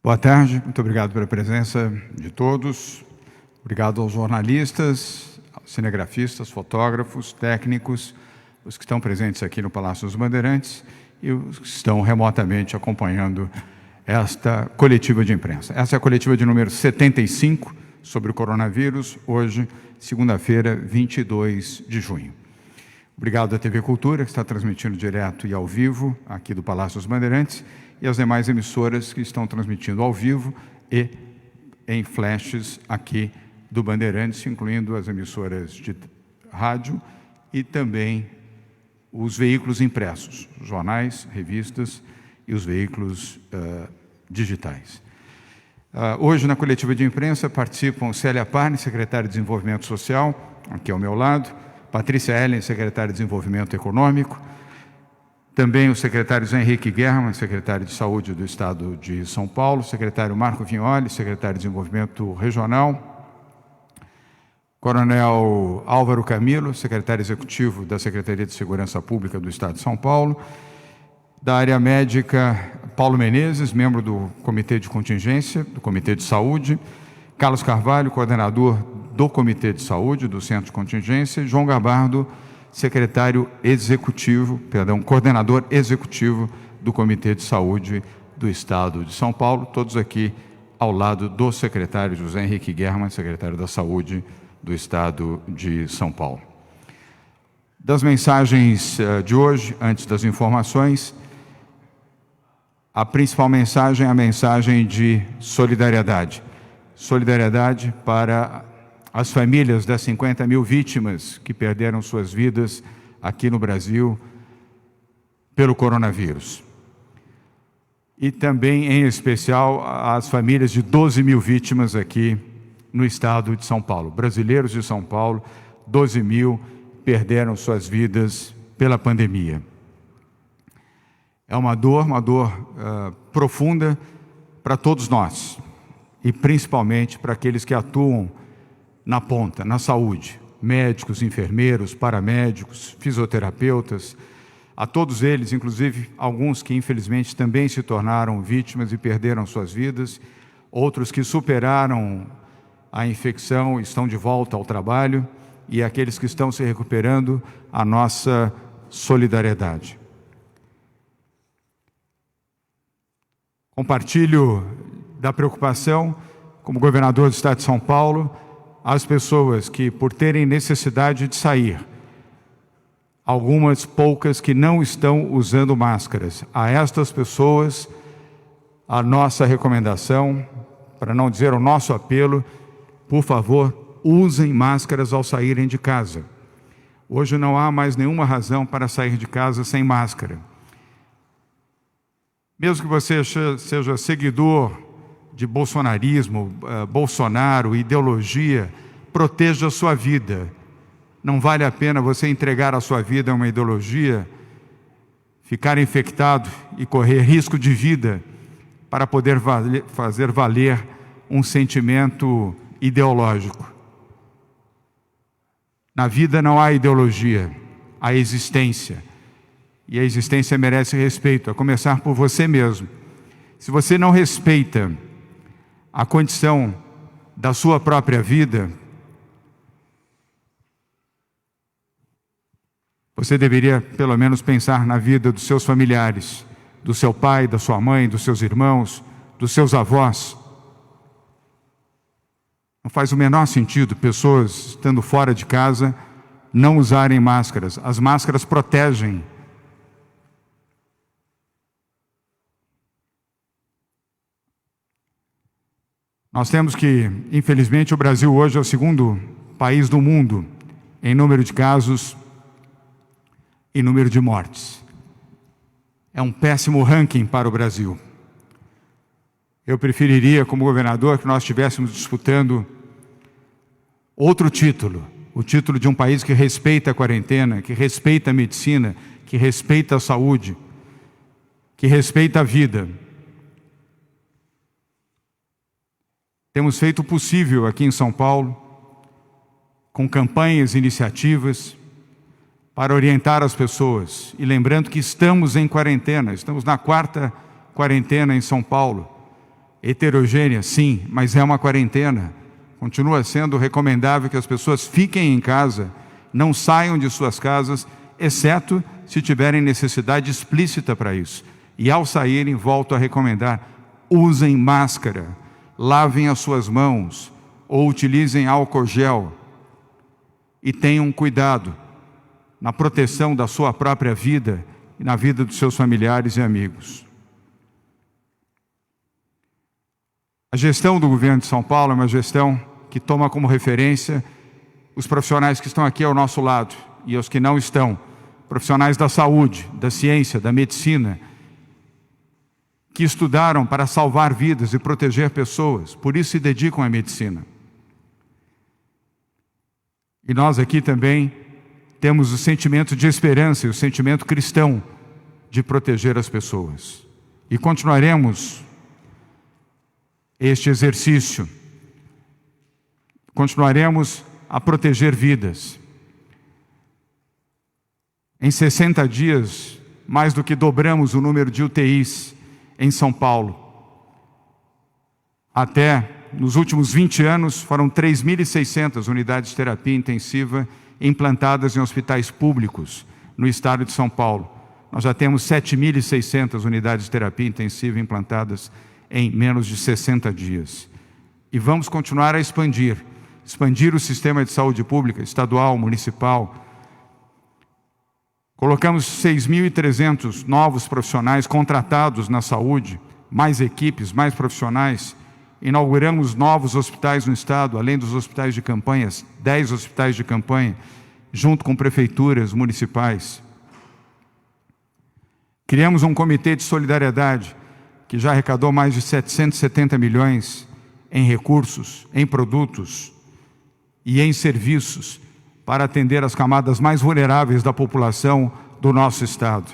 Boa tarde, muito obrigado pela presença de todos. Obrigado aos jornalistas, cinegrafistas, fotógrafos, técnicos, os que estão presentes aqui no Palácio dos Bandeirantes e os que estão remotamente acompanhando esta coletiva de imprensa. Essa é a coletiva de número 75 sobre o coronavírus, hoje, segunda-feira, 22 de junho. Obrigado à TV Cultura, que está transmitindo direto e ao vivo aqui do Palácio dos Bandeirantes, e as demais emissoras que estão transmitindo ao vivo e em flashes aqui do Bandeirantes, incluindo as emissoras de rádio e também os veículos impressos, jornais, revistas e os veículos digitais. Hoje, na coletiva de imprensa, participam Célia Parni, secretária de Desenvolvimento Social, aqui ao meu lado, Patrícia Ellen, secretária de Desenvolvimento Econômico, também o secretário José Henrique German, secretário de Saúde do Estado de São Paulo, secretário Marco Vignoli, secretário de Desenvolvimento Regional, Coronel Álvaro Camilo, secretário executivo da Secretaria de Segurança Pública do Estado de São Paulo, da área médica, Paulo Menezes, membro do Comitê de Contingência, do Comitê de Saúde, Carlos Carvalho, coordenador do Comitê de Saúde, do Centro de Contingência, João Gabardo, coordenador executivo do Comitê de Saúde do Estado de São Paulo, todos aqui ao lado do secretário José Henrique German, secretário da Saúde do Estado de São Paulo. Das mensagens de hoje, antes das informações, a principal mensagem é a mensagem de solidariedade. Solidariedade para as famílias das 50 mil vítimas que perderam suas vidas aqui no Brasil pelo coronavírus. E também, em especial, as famílias de 12 mil vítimas aqui no estado de São Paulo. Brasileiros de São Paulo, 12 mil perderam suas vidas pela pandemia. É uma dor profunda para todos nós, e principalmente para aqueles que atuam na ponta, na saúde, médicos, enfermeiros, paramédicos, fisioterapeutas, a todos eles, inclusive alguns que infelizmente também se tornaram vítimas e perderam suas vidas, outros que superaram a infecção e estão de volta ao trabalho, e aqueles que estão se recuperando, a nossa solidariedade. Compartilho da preocupação, como governador do Estado de São Paulo, as pessoas que, por terem necessidade de sair, algumas poucas que não estão usando máscaras, a estas pessoas, a nossa recomendação, para não dizer o nosso apelo, por favor, usem máscaras ao saírem de casa. Hoje não há mais nenhuma razão para sair de casa sem máscara. Mesmo que você seja seguidor de bolsonarismo, Bolsonaro, ideologia, proteja a sua vida. Não vale a pena você entregar a sua vida a uma ideologia, ficar infectado e correr risco de vida para poder fazer valer um sentimento ideológico. Na vida não há ideologia, há existência. E a existência merece respeito, a começar por você mesmo. Se você não respeita a condição da sua própria vida, você deveria pelo menos pensar na vida dos seus familiares, do seu pai, da sua mãe, dos seus irmãos, dos seus avós. Não faz o menor sentido pessoas estando fora de casa não usarem máscaras. As máscaras protegem. Nós temos que, infelizmente, o Brasil hoje é o segundo país do mundo em número de casos e número de mortes. É um péssimo ranking para o Brasil. Eu preferiria, como governador, que nós estivéssemos disputando outro título, o título de um país que respeita a quarentena, que respeita a medicina, que respeita a saúde, que respeita a vida. Temos feito o possível aqui em São Paulo, com campanhas e iniciativas, para orientar as pessoas. E lembrando que estamos em quarentena, estamos na 4ª quarentena em São Paulo. heterogênea, sim, mas é uma quarentena. Continua sendo recomendável que as pessoas fiquem em casa, não saiam de suas casas, exceto se tiverem necessidade explícita para isso. E ao saírem, volto a recomendar, usem máscara, lavem as suas mãos ou utilizem álcool gel e tenham cuidado na proteção da sua própria vida e na vida dos seus familiares e amigos. A gestão do governo de São Paulo é uma gestão que toma como referência os profissionais que estão aqui ao nosso lado e os que não estão, profissionais da saúde, da ciência, da medicina, que estudaram para salvar vidas e proteger pessoas, por isso se dedicam à medicina. E nós aqui também temos o sentimento de esperança e o sentimento cristão de proteger as pessoas. E continuaremos este exercício. Continuaremos a proteger vidas. Em 60 dias, mais do que dobramos o número de UTIs em São Paulo. Até nos últimos 20 anos, foram 3.600 unidades de terapia intensiva implantadas em hospitais públicos no estado de São Paulo. Nós já temos 7.600 unidades de terapia intensiva implantadas em menos de 60 dias. E vamos continuar a expandir o sistema de saúde pública, estadual, municipal. Colocamos 6.300 novos profissionais contratados na saúde, mais equipes, mais profissionais. Inauguramos novos hospitais no estado, além dos hospitais de campanha, 10 hospitais de campanha, junto com prefeituras municipais. Criamos um comitê de solidariedade, que já arrecadou mais de 770 milhões em recursos, em produtos e em serviços para atender as camadas mais vulneráveis da população do nosso estado.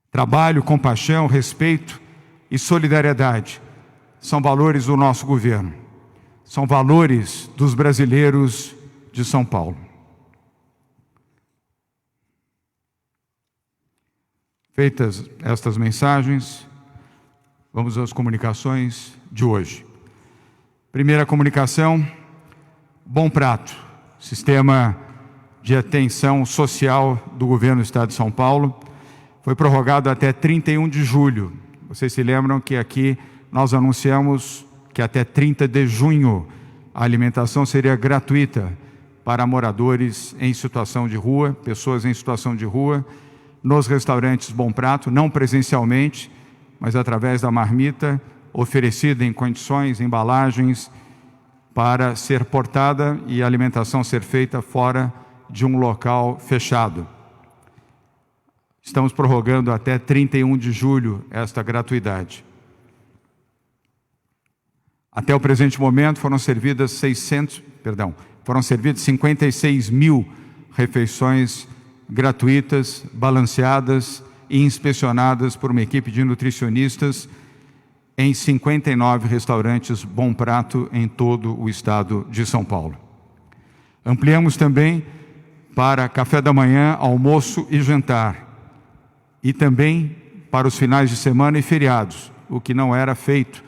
Trabalho, compaixão, respeito e solidariedade são valores do nosso governo, são valores dos brasileiros de São Paulo. Feitas estas mensagens, vamos às comunicações de hoje. Primeira comunicação, Bom Prato, sistema de atenção social do governo do estado de São Paulo, foi prorrogado até 31 de julho. Vocês se lembram que aqui nós anunciamos que até 30 de junho a alimentação seria gratuita para moradores em situação de rua, pessoas em situação de rua, nos restaurantes Bom Prato, não presencialmente, mas através da marmita, oferecida em condições, embalagens, para ser portada e a alimentação ser feita fora de um local fechado. Estamos prorrogando até 31 de julho esta gratuidade. Até o presente momento foram servidas 56 mil refeições gratuitas, balanceadas e inspecionadas por uma equipe de nutricionistas em 59 restaurantes Bom Prato em todo o estado de São Paulo. Ampliamos também para café da manhã, almoço e jantar, e também para os finais de semana e feriados, o que não era feito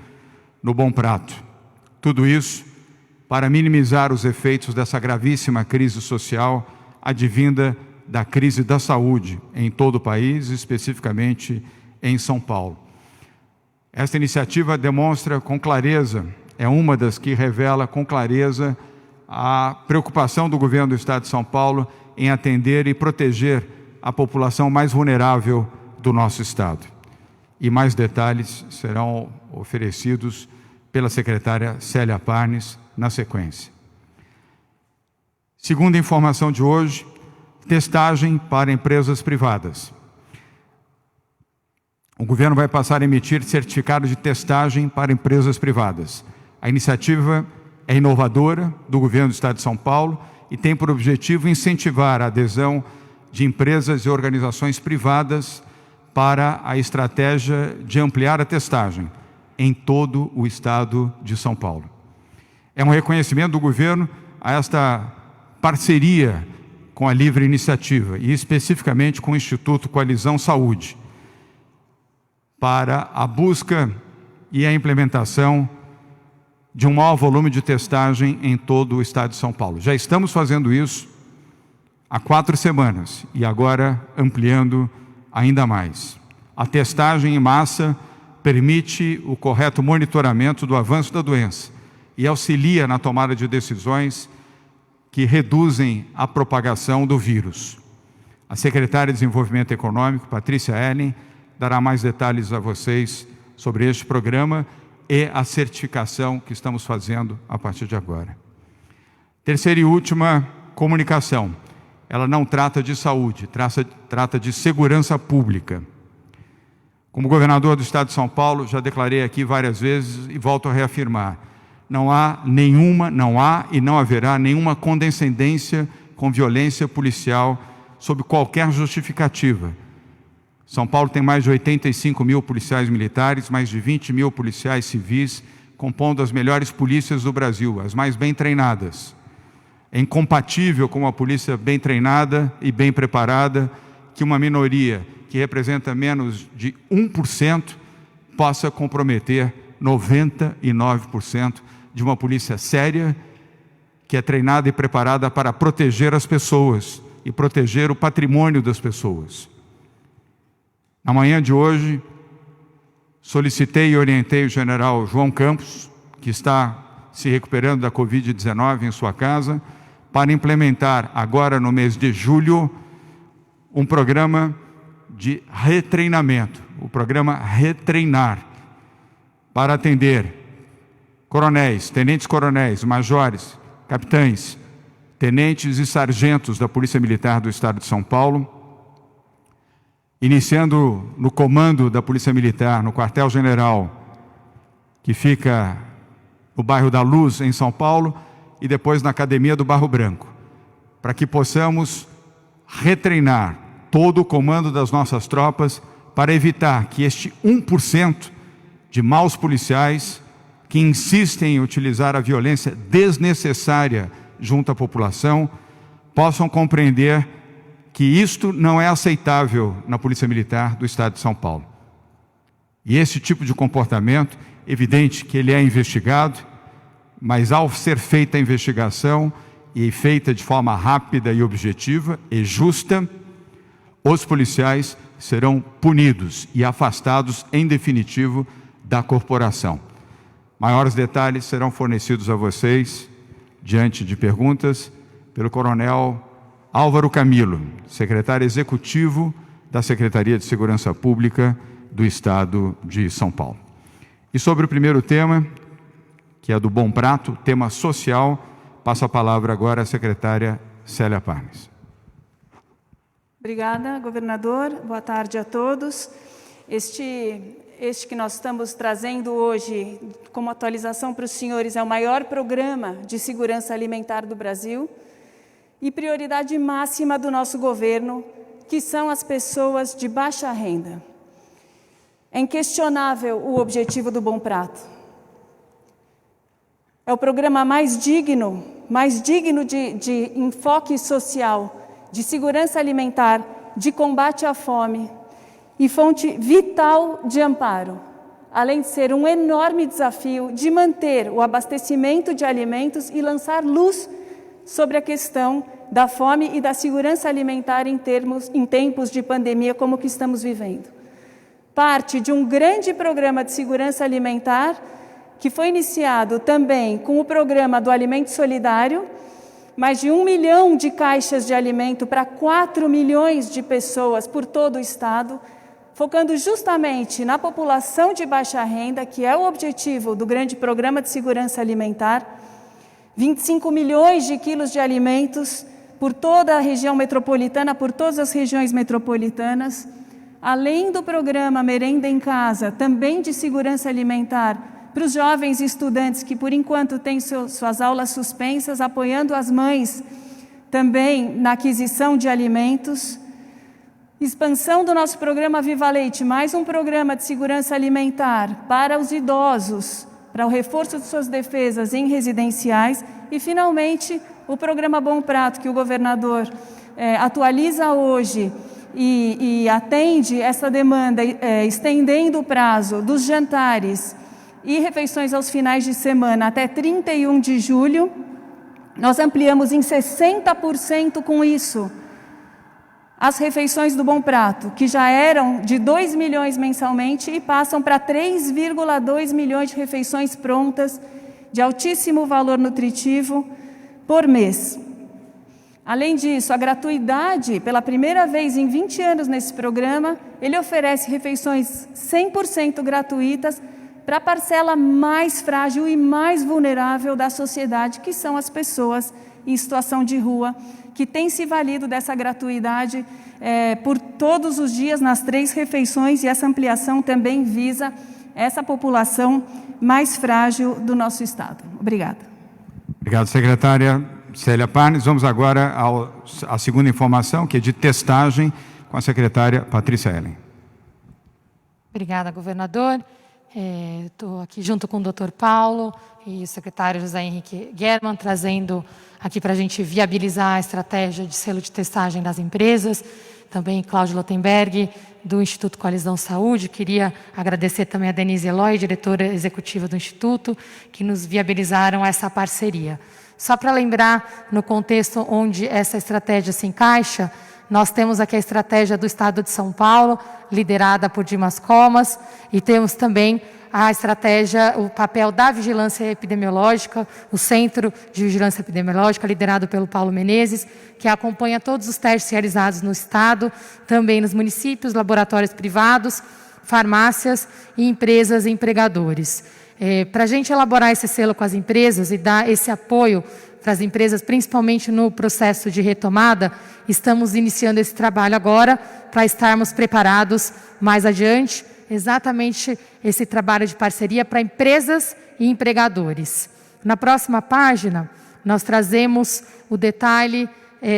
no Bom Prato. Tudo isso para minimizar os efeitos dessa gravíssima crise social advinda da crise da saúde em todo o país, especificamente em São Paulo. Esta iniciativa demonstra com clareza, é uma das que revela com clareza a preocupação do governo do estado de São Paulo em atender e proteger a população mais vulnerável do nosso estado. E mais detalhes serão oferecidos pela secretária Célia Parnes na sequência. Segunda informação de hoje, testagem para empresas privadas. O governo vai passar a emitir certificado de testagem para empresas privadas. A iniciativa é inovadora do governo do estado de São Paulo e tem por objetivo incentivar a adesão de empresas e organizações privadas para a estratégia de ampliar a testagem em todo o estado de São Paulo. É um reconhecimento do governo a esta parceria com a livre iniciativa e especificamente com o Instituto Coalizão Saúde, para a busca e a implementação de um maior volume de testagem em todo o estado de São Paulo. Já estamos fazendo isso há 4 semanas e agora ampliando ainda mais. A testagem em massa permite o correto monitoramento do avanço da doença e auxilia na tomada de decisões que reduzem a propagação do vírus. A secretária de Desenvolvimento Econômico, Patrícia Ellen, dará mais detalhes a vocês sobre este programa e a certificação que estamos fazendo a partir de agora. Terceira e última, comunicação. Ela não trata de saúde, trata de segurança pública. Como governador do estado de São Paulo, já declarei aqui várias vezes e volto a reafirmar: não há e não haverá nenhuma condescendência com violência policial sob qualquer justificativa. São Paulo tem mais de 85 mil policiais militares, mais de 20 mil policiais civis, compondo as melhores polícias do Brasil, as mais bem treinadas. É incompatível com uma polícia bem treinada e bem preparada que uma minoria que representa menos de 1% possa comprometer 99% de uma polícia séria, que é treinada e preparada para proteger as pessoas e proteger o patrimônio das pessoas. Na manhã de hoje, solicitei e orientei o general João Campos, que está se recuperando da Covid-19 em sua casa, para implementar agora no mês de julho um programa de retreinamento, o programa Retreinar, para atender coronéis, tenentes-coronéis, majores, capitães, tenentes e sargentos da Polícia Militar do Estado de São Paulo, iniciando no comando da Polícia Militar, no quartel-general, que fica no bairro da Luz, em São Paulo, e depois na Academia do Barro Branco, para que possamos retreinar todo o comando das nossas tropas para evitar que este 1% de maus policiais que insistem em utilizar a violência desnecessária junto à população possam compreender que isto não é aceitável na Polícia Militar do Estado de São Paulo. E esse tipo de comportamento, evidente que ele é investigado, mas ao ser feita a investigação e feita de forma rápida e objetiva e justa, os policiais serão punidos e afastados em definitivo da corporação. Maiores detalhes serão fornecidos a vocês, diante de perguntas, pelo coronel Álvaro Camilo, secretário executivo da Secretaria de Segurança Pública do Estado de São Paulo. E sobre o primeiro tema, que é do Bom Prato, tema social, passo a palavra agora à secretária Célia Parnes. Obrigada, governador. Boa tarde a todos. Este que nós estamos trazendo hoje como atualização para os senhores é o maior programa de segurança alimentar do Brasil e prioridade máxima do nosso governo, que são as pessoas de baixa renda. É inquestionável o objetivo do Bom Prato. É o programa mais digno de enfoque social, de segurança alimentar, de combate à fome e fonte vital de amparo, além de ser um enorme desafio de manter o abastecimento de alimentos e lançar luz sobre a questão da fome e da segurança alimentar em tempos de pandemia como que estamos vivendo. Parte de um grande programa de segurança alimentar que foi iniciado também com o programa do Alimento Solidário, mais de 1 milhão de caixas de alimento para 4 milhões de pessoas por todo o estado, focando justamente na população de baixa renda, que é o objetivo do grande programa de segurança alimentar, 25 milhões de quilos de alimentos por toda a região metropolitana, por todas as regiões metropolitanas, além do programa Merenda em Casa, também de segurança alimentar, para os jovens estudantes que, por enquanto, têm suas aulas suspensas, apoiando as mães também na aquisição de alimentos. Expansão do nosso programa Viva Leite, mais um programa de segurança alimentar para os idosos, para o reforço de suas defesas em residenciais. E, finalmente, o programa Bom Prato, que o governador atualiza hoje e atende essa demanda, estendendo o prazo dos jantares e refeições aos finais de semana até 31 de julho. Nós ampliamos em 60% com isso as refeições do Bom Prato, que já eram de 2 milhões mensalmente e passam para 3,2 milhões de refeições prontas de altíssimo valor nutritivo por mês. Além disso, a gratuidade, pela primeira vez em 20 anos nesse programa, ele oferece refeições 100% gratuitas para a parcela mais frágil e mais vulnerável da sociedade, que são as pessoas em situação de rua, que têm se valido dessa gratuidade por todos os dias nas 3 refeições, e essa ampliação também visa essa população mais frágil do nosso Estado. Obrigada. Obrigado, secretária Célia Parnes. Vamos agora à segunda informação, que é de testagem, com a secretária Patrícia Ellen. Obrigada, governador. Estou aqui junto com o Dr. Paulo e o secretário José Henrique Germann, trazendo aqui para a gente viabilizar a estratégia de selo de testagem das empresas. Também Cláudio Lotenberg, do Instituto Coalizão Saúde. Queria agradecer também a Denise Eloy, diretora executiva do Instituto, que nos viabilizaram essa parceria. Só para lembrar, no contexto onde essa estratégia se encaixa, nós temos aqui a estratégia do Estado de São Paulo, liderada por Dimas Comas, e temos também a estratégia, o papel da vigilância epidemiológica, o Centro de Vigilância Epidemiológica, liderado pelo Paulo Menezes, que acompanha todos os testes realizados no Estado, também nos municípios, laboratórios privados, farmácias e empresas e empregadores. Para a gente elaborar esse selo com as empresas e dar esse apoio para as empresas, principalmente no processo de retomada, estamos iniciando esse trabalho agora para estarmos preparados mais adiante, exatamente esse trabalho de parceria para empresas e empregadores. Na próxima página, nós trazemos o detalhe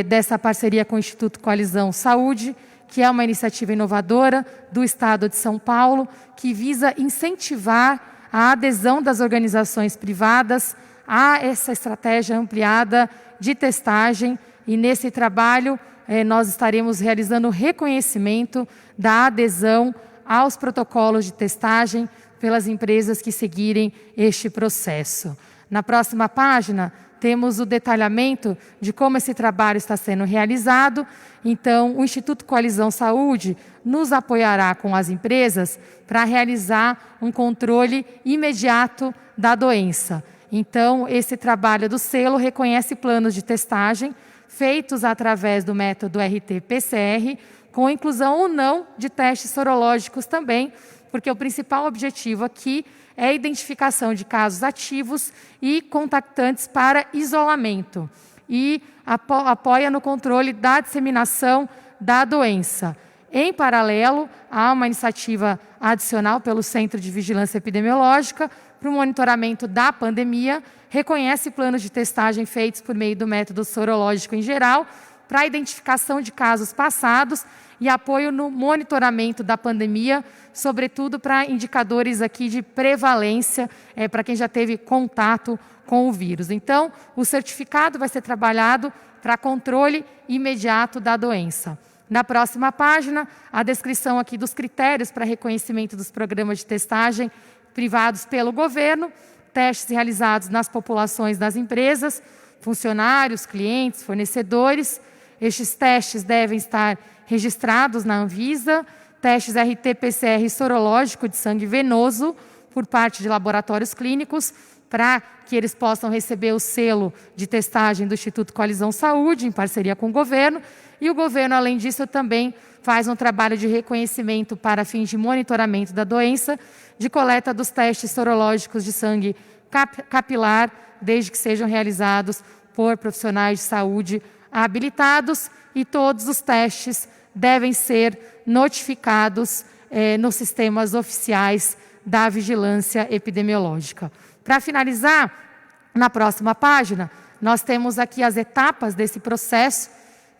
dessa parceria com o Instituto Coalizão Saúde, que é uma iniciativa inovadora do Estado de São Paulo, que visa incentivar a adesão das organizações privadas a essa estratégia ampliada de testagem, e nesse trabalho nós estaremos realizando o reconhecimento da adesão aos protocolos de testagem pelas empresas que seguirem este processo. Na próxima página, temos o detalhamento de como esse trabalho está sendo realizado. Então, o Instituto Coalizão Saúde nos apoiará com as empresas para realizar um controle imediato da doença. Então, esse trabalho do selo reconhece planos de testagem feitos através do método RT-PCR, com inclusão ou não de testes sorológicos também, porque o principal objetivo aqui é a identificação de casos ativos e contactantes para isolamento, e apoia no controle da disseminação da doença. Em paralelo, há uma iniciativa adicional pelo Centro de Vigilância Epidemiológica para o monitoramento da pandemia, reconhece planos de testagem feitos por meio do método sorológico em geral, para a identificação de casos passados e apoio no monitoramento da pandemia, sobretudo para indicadores aqui de prevalência, para quem já teve contato com o vírus. Então, o certificado vai ser trabalhado para controle imediato da doença. Na próxima página, a descrição aqui dos critérios para reconhecimento dos programas de testagem privados pelo governo, testes realizados nas populações das empresas, funcionários, clientes, fornecedores. Estes testes devem estar registrados na Anvisa, testes RT-PCR sorológico de sangue venoso por parte de laboratórios clínicos, para que eles possam receber o selo de testagem do Instituto Coalizão Saúde, em parceria com o governo. E o governo, além disso, também faz um trabalho de reconhecimento para fins de monitoramento da doença, de coleta dos testes sorológicos de sangue capilar, desde que sejam realizados por profissionais de saúde habilitados, e todos os testes devem ser notificados nos sistemas oficiais da vigilância epidemiológica. Para finalizar, na próxima página, nós temos aqui as etapas desse processo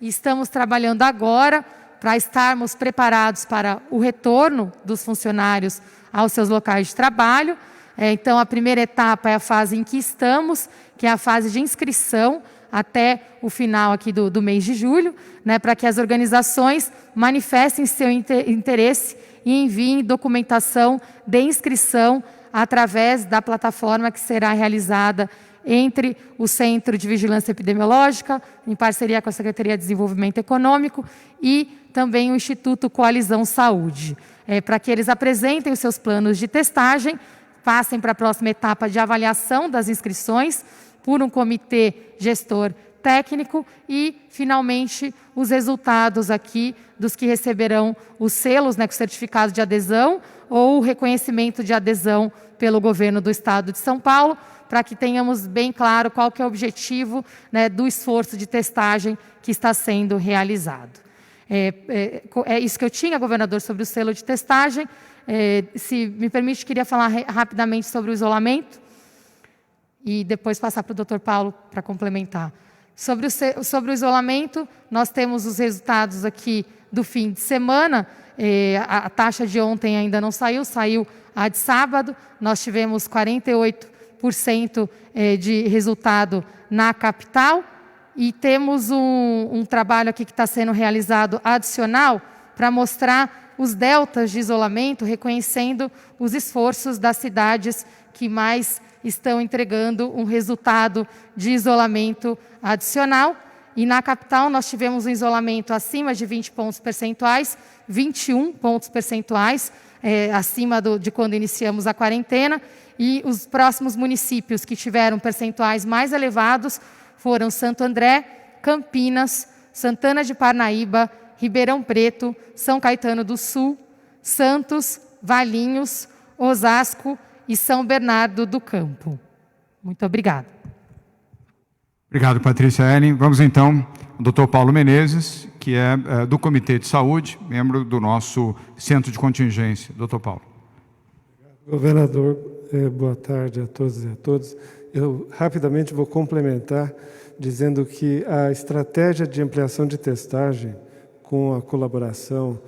e estamos trabalhando agora para estarmos preparados para o retorno dos funcionários aos seus locais de trabalho. Então, a primeira etapa é a fase em que estamos, que é a fase de inscrição até o final aqui do mês de julho, né, para que as organizações manifestem seu interesse e enviem documentação de inscrição através da plataforma que será realizada entre o Centro de Vigilância Epidemiológica, em parceria com a Secretaria de Desenvolvimento Econômico, e também o Instituto Coalizão Saúde, para que eles apresentem os seus planos de testagem, passem para a próxima etapa de avaliação das inscrições por um comitê gestor técnico e, finalmente, os resultados aqui dos que receberão os selos, né, com certificado de adesão ou o reconhecimento de adesão pelo governo do Estado de São Paulo, para que tenhamos bem claro qual que é o objetivo, né, do esforço de testagem que está sendo realizado. É isso que eu tinha, governador, sobre o selo de testagem. Se me permite, queria falar rapidamente sobre o isolamento e depois passar para o doutor Paulo para complementar. Sobre o isolamento, nós temos os resultados aqui do fim de semana. A taxa de ontem ainda não saiu, saiu a de sábado. Nós tivemos 48% de resultado na capital e temos um trabalho aqui que está sendo realizado adicional para mostrar os deltas de isolamento, reconhecendo os esforços das cidades que mais estão entregando um resultado de isolamento adicional. E na capital nós tivemos um isolamento acima de 20 pontos percentuais, 21 pontos percentuais, acima de quando iniciamos a quarentena. E os próximos municípios que tiveram percentuais mais elevados foram Santo André, Campinas, Santana de Parnaíba, Ribeirão Preto, São Caetano do Sul, Santos, Valinhos, Osasco e São Bernardo do Campo. Muito obrigada. Obrigado, Patrícia Ellen. Vamos então ao doutor Paulo Menezes, que é do Comitê de Saúde, membro do nosso Centro de Contingência. Doutor Paulo. Governador, boa tarde a todos e a todas. Eu rapidamente vou complementar dizendo que a estratégia de ampliação de testagem com a colaboração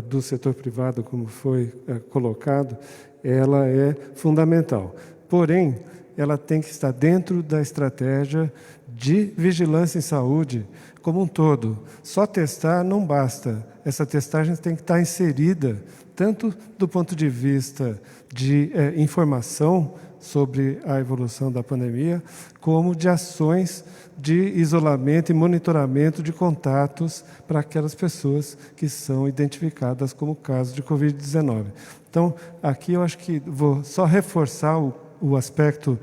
do setor privado, como foi colocado, ela é fundamental. Porém, ela tem que estar dentro da estratégia de vigilância em saúde como um todo. Só testar não basta. Essa testagem tem que estar inserida tanto do ponto de vista de informação sobre a evolução da pandemia, como de ações de isolamento e monitoramento de contatos para aquelas pessoas que são identificadas como casos de Covid-19. Então, aqui eu acho que vou só reforçar o aspecto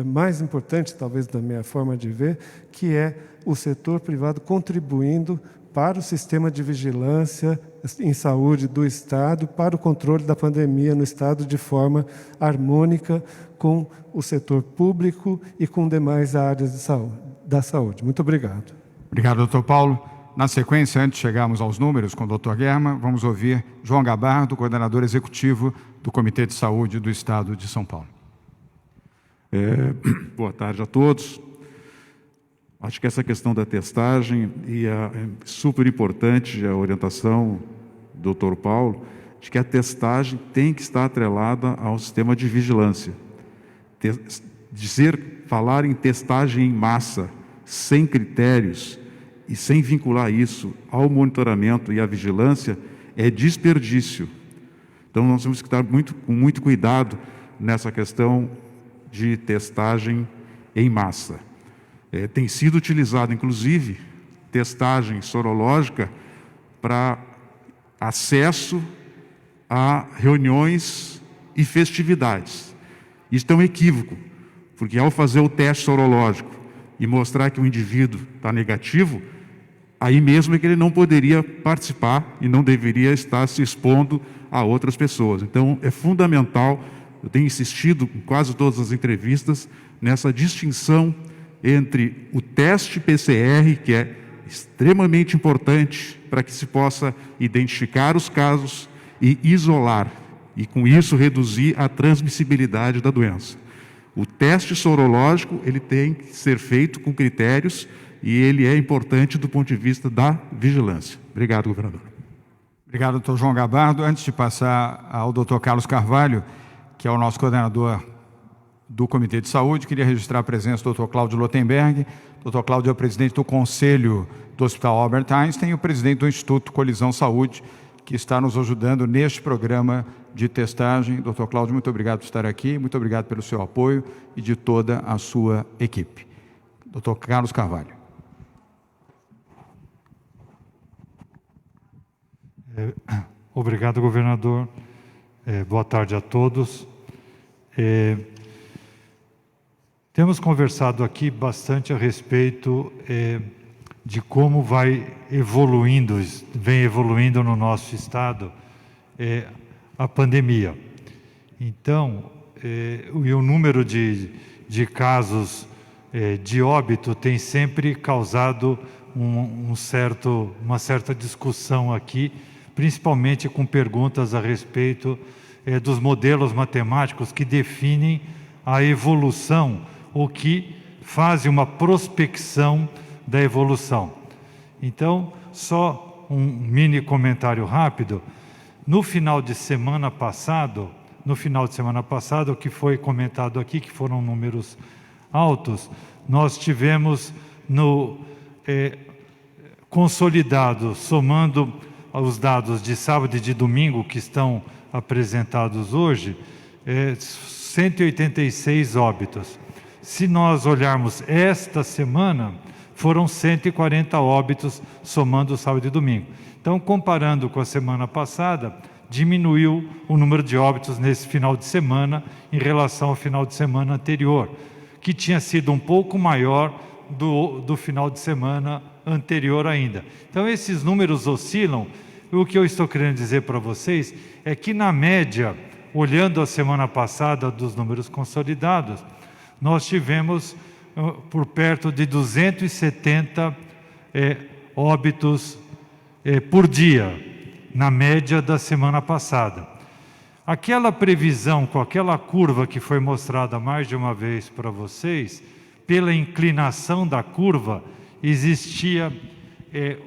mais importante, talvez, da minha forma de ver, que é o setor privado contribuindo para o sistema de vigilância em saúde do Estado, para o controle da pandemia no Estado de forma harmônica com o setor público e com demais áreas da saúde. Muito obrigado. Obrigado, doutor Paulo. Na sequência, antes de chegarmos aos números com o doutor Guerma, vamos ouvir João Gabardo, coordenador executivo do Comitê de Saúde do Estado de São Paulo. Boa tarde a todos. Acho que essa questão da testagem é super importante, a orientação do doutor Paulo, de que a testagem tem que estar atrelada ao sistema de vigilância. Falar em testagem em massa, sem critérios e sem vincular isso ao monitoramento e à vigilância, é desperdício. Então, nós temos que estar com muito cuidado nessa questão de testagem em massa. Tem sido utilizado, inclusive, testagem sorológica para acesso a reuniões e festividades. Isso é um equívoco, porque ao fazer o teste sorológico e mostrar que o indivíduo está negativo, aí mesmo é que ele não poderia participar e não deveria estar se expondo a outras pessoas. Então, é fundamental, eu tenho insistido em quase todas as entrevistas, nessa distinção entre o teste PCR, que é extremamente importante para que se possa identificar os casos e isolar, e com isso reduzir a transmissibilidade da doença. O teste sorológico, ele tem que ser feito com critérios e ele é importante do ponto de vista da vigilância. Obrigado, governador. Obrigado, doutor João Gabardo. Antes de passar ao doutor Carlos Carvalho, que é o nosso coordenador do Comitê de Saúde. Queria registrar a presença do Dr. Cláudio Lotenberg. Dr. Cláudio é o presidente do Conselho do Hospital Albert Einstein e o presidente do Instituto Colisão Saúde, que está nos ajudando neste programa de testagem. Dr. Cláudio, muito obrigado por estar aqui, muito obrigado pelo seu apoio e de toda a sua equipe. Dr. Carlos Carvalho. Obrigado, governador. Boa tarde a todos. Temos conversado aqui bastante a respeito de como vem evoluindo no nosso estado a pandemia. Então, o número de casos de óbito tem sempre causado uma certa discussão aqui, principalmente com perguntas a respeito dos modelos matemáticos que definem a evolução ou que fazem uma prospecção da evolução. Então, só um mini comentário rápido. No final de semana passado, o que foi comentado aqui, que foram números altos, nós tivemos consolidado, somando os dados de sábado e de domingo que estão apresentados hoje, 186 óbitos. Se nós olharmos esta semana, foram 140 óbitos somando sábado e domingo. Então, comparando com a semana passada, diminuiu o número de óbitos nesse final de semana em relação ao final de semana anterior, que tinha sido um pouco maior do final de semana anterior ainda. Então, esses números oscilam. O que eu estou querendo dizer para vocês é que, na média, olhando a semana passada dos números consolidados, nós tivemos por perto de 270 óbitos por dia, na média da semana passada. Aquela previsão, com aquela curva que foi mostrada mais de uma vez para vocês, pela inclinação da curva, existia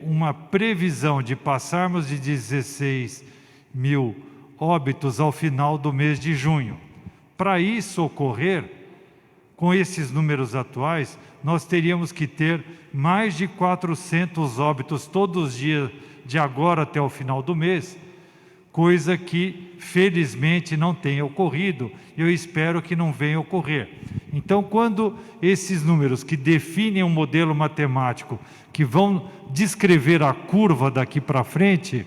uma previsão de passarmos de 16 mil óbitos ao final do mês de junho. Para isso ocorrer, com esses números atuais, nós teríamos que ter mais de 400 óbitos todos os dias, de agora até o final do mês, coisa que, felizmente, não tem ocorrido, e eu espero que não venha ocorrer. Então, quando esses números que definem um modelo matemático, que vão descrever a curva daqui para frente,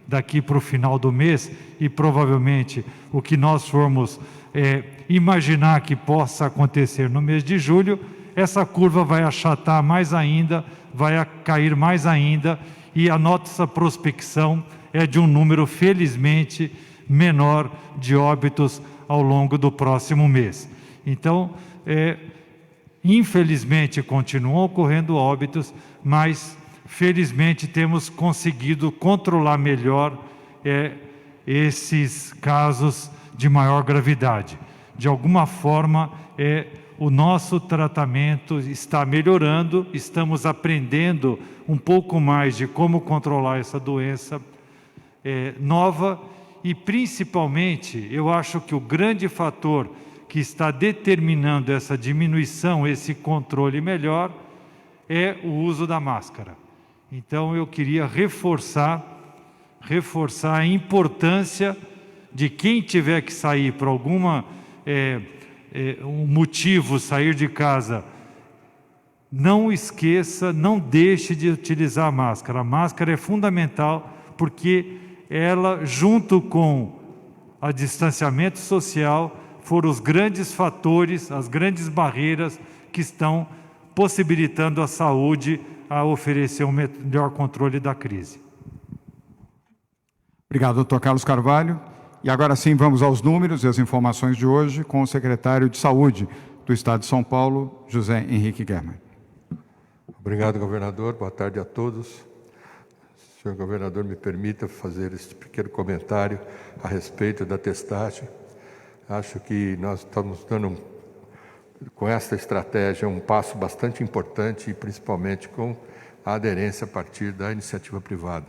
daqui para o final do mês, e provavelmente o que nós formos imaginar que possa acontecer no mês de julho, essa curva vai achatar mais ainda, vai cair mais ainda, e a nossa prospecção é de um número, felizmente, menor de óbitos ao longo do próximo mês. Então, infelizmente, continuam ocorrendo óbitos, mas, felizmente, temos conseguido controlar melhor esses casos de maior gravidade. De alguma forma, o nosso tratamento está melhorando, estamos aprendendo um pouco mais de como controlar essa doença nova e, principalmente, eu acho que o grande fator que está determinando essa diminuição, esse controle melhor, é o uso da máscara. Então, eu queria reforçar a importância de quem tiver que sair por algum motivo, sair de casa, não esqueça, não deixe de utilizar a máscara. A máscara é fundamental porque ela, junto com o distanciamento social, foram os grandes fatores, as grandes barreiras que estão possibilitando a saúde a oferecer um melhor controle da crise. Obrigado, doutor Carlos Carvalho. E agora sim, vamos aos números e as informações de hoje com o secretário de Saúde do Estado de São Paulo, José Henrique Germann. Obrigado, governador. Boa tarde a todos. Senhor governador, me permita fazer este pequeno comentário a respeito da testagem. Acho que nós estamos dando, com esta estratégia, um passo bastante importante e principalmente com a aderência a partir da iniciativa privada.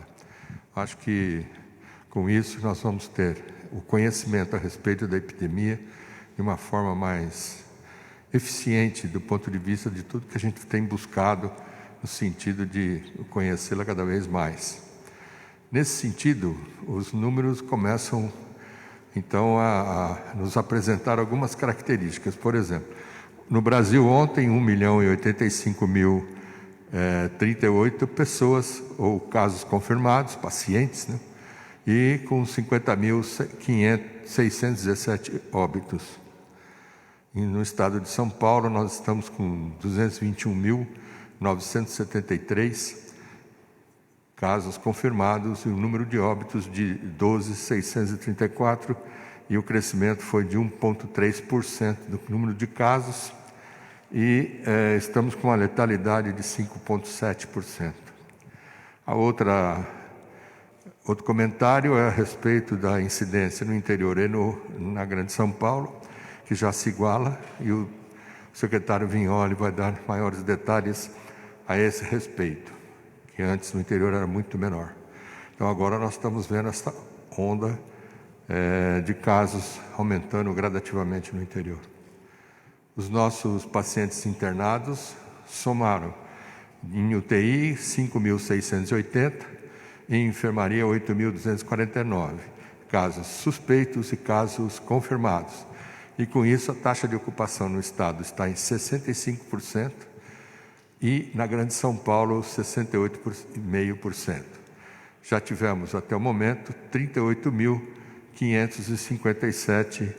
Acho que com isso nós vamos ter o conhecimento a respeito da epidemia de uma forma mais eficiente do ponto de vista de tudo que a gente tem buscado no sentido de conhecê-la cada vez mais. Nesse sentido, os números começam então a nos apresentar algumas características. Por exemplo, no Brasil ontem 1.085.038 pessoas ou casos confirmados, pacientes, né? E com 50.617 óbitos. E no estado de São Paulo nós estamos com 221.973 casos confirmados e o número de óbitos de 12.634 e o crescimento foi de 1,3% do número de casos e estamos com uma letalidade de 5,7%. Outro comentário é a respeito da incidência no interior e na Grande São Paulo, que já se iguala, e o secretário Vignoli vai dar maiores detalhes a esse respeito, que antes no interior era muito menor. Então agora nós estamos vendo essa onda de casos aumentando gradativamente no interior. Os nossos pacientes internados somaram em UTI 5.680, em enfermaria 8.249 casos suspeitos e casos confirmados. E com isso a taxa de ocupação no estado está em 65% e na Grande São Paulo 68,5%. Já tivemos até o momento 38.557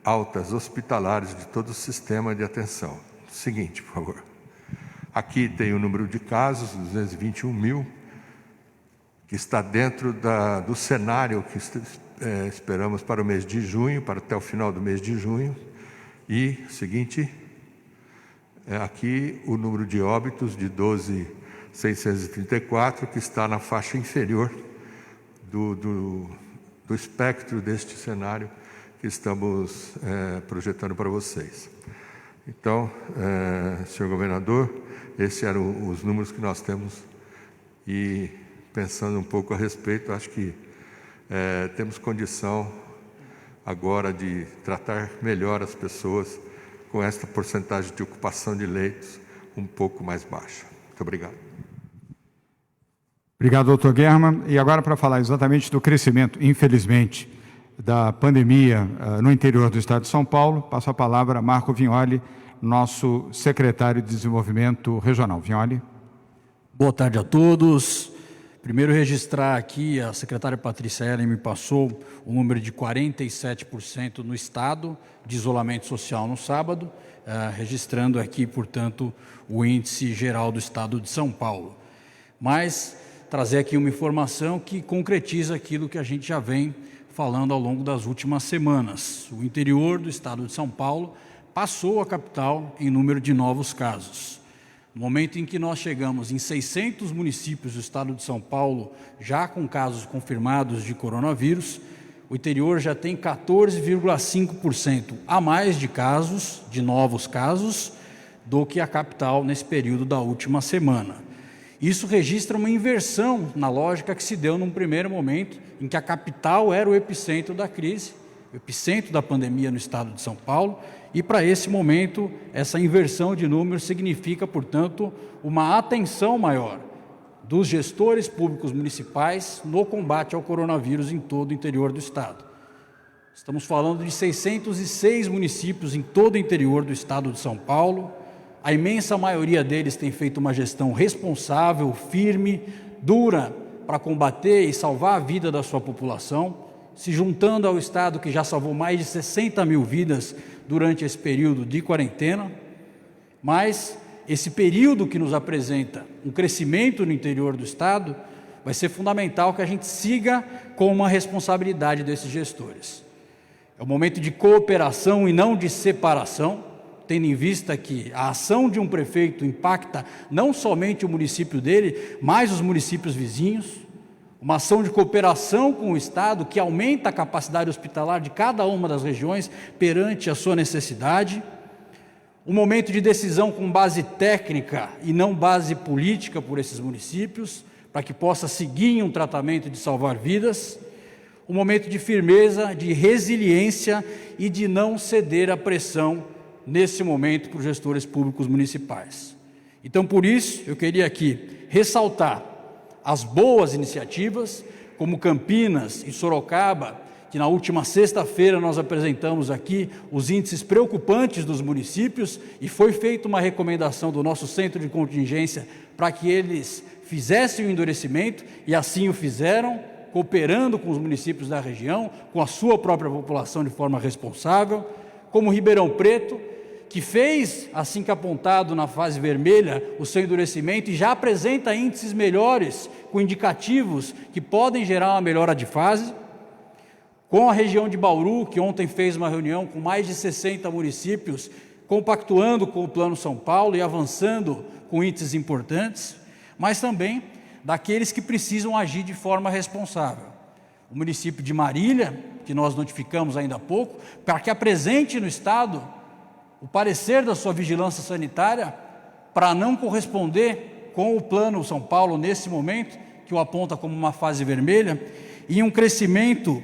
altas hospitalares de todo o sistema de atenção. Seguinte, por favor. Aqui tem o número de casos, 221.000, que está dentro do cenário que esperamos para o mês de junho, para até o final do mês de junho. E, seguinte, aqui o número de óbitos de 12.634, que está na faixa inferior do espectro deste cenário que estamos projetando para vocês. Então, senhor governador, esses eram os números que nós temos e, pensando um pouco a respeito, acho que temos condição agora de tratar melhor as pessoas com esta porcentagem de ocupação de leitos um pouco mais baixa. Muito obrigado. Obrigado, doutor German. E agora, para falar exatamente do crescimento, infelizmente, da pandemia no interior do estado de São Paulo, passo a palavra a Marco Vignoli, nosso secretário de Desenvolvimento Regional. Vignoli. Boa tarde a todos. Primeiro, registrar aqui, a secretária Patrícia Ellen me passou o número de 47% no estado de isolamento social no sábado, registrando aqui, portanto, o índice geral do estado de São Paulo. Mas trazer aqui uma informação que concretiza aquilo que a gente já vem falando ao longo das últimas semanas. O interior do estado de São Paulo passou a capital em número de novos casos. No momento em que nós chegamos em 600 municípios do estado de São Paulo, já com casos confirmados de coronavírus, o interior já tem 14,5% a mais de casos, de novos casos, do que a capital nesse período da última semana. Isso registra uma inversão na lógica que se deu num primeiro momento, em que a capital era o epicentro da crise, o epicentro da pandemia no estado de São Paulo, e para esse momento, essa inversão de números significa, portanto, uma atenção maior dos gestores públicos municipais no combate ao coronavírus em todo o interior do estado. Estamos falando de 606 municípios em todo o interior do estado de São Paulo. A imensa maioria deles tem feito uma gestão responsável, firme, dura, para combater e salvar a vida da sua população, se juntando ao estado que já salvou mais de 60 mil vidas durante esse período de quarentena. Mas esse período que nos apresenta um crescimento no interior do estado, vai ser fundamental que a gente siga com uma responsabilidade desses gestores. É um momento de cooperação e não de separação, tendo em vista que a ação de um prefeito impacta não somente o município dele, mas os municípios vizinhos. Uma ação de cooperação com o Estado que aumenta a capacidade hospitalar de cada uma das regiões perante a sua necessidade. Um momento de decisão com base técnica e não base política por esses municípios, para que possa seguir em um tratamento de salvar vidas. Um momento de firmeza, de resiliência e de não ceder à pressão nesse momento, para os gestores públicos municipais. Então, por isso, eu queria aqui ressaltar as boas iniciativas, como Campinas e Sorocaba, que na última sexta-feira nós apresentamos aqui os índices preocupantes dos municípios e foi feita uma recomendação do nosso centro de contingência para que eles fizessem o endurecimento e assim o fizeram, cooperando com os municípios da região, com a sua própria população de forma responsável, como Ribeirão Preto, que fez, assim que apontado na fase vermelha, o seu endurecimento e já apresenta índices melhores, com indicativos que podem gerar uma melhora de fase, com a região de Bauru, que ontem fez uma reunião com mais de 60 municípios, compactuando com o Plano São Paulo e avançando com índices importantes, mas também daqueles que precisam agir de forma responsável. O município de Marília, que nós notificamos ainda há pouco, para que apresente no Estado o parecer da sua vigilância sanitária para não corresponder com o Plano São Paulo nesse momento, que o aponta como uma fase vermelha, e um crescimento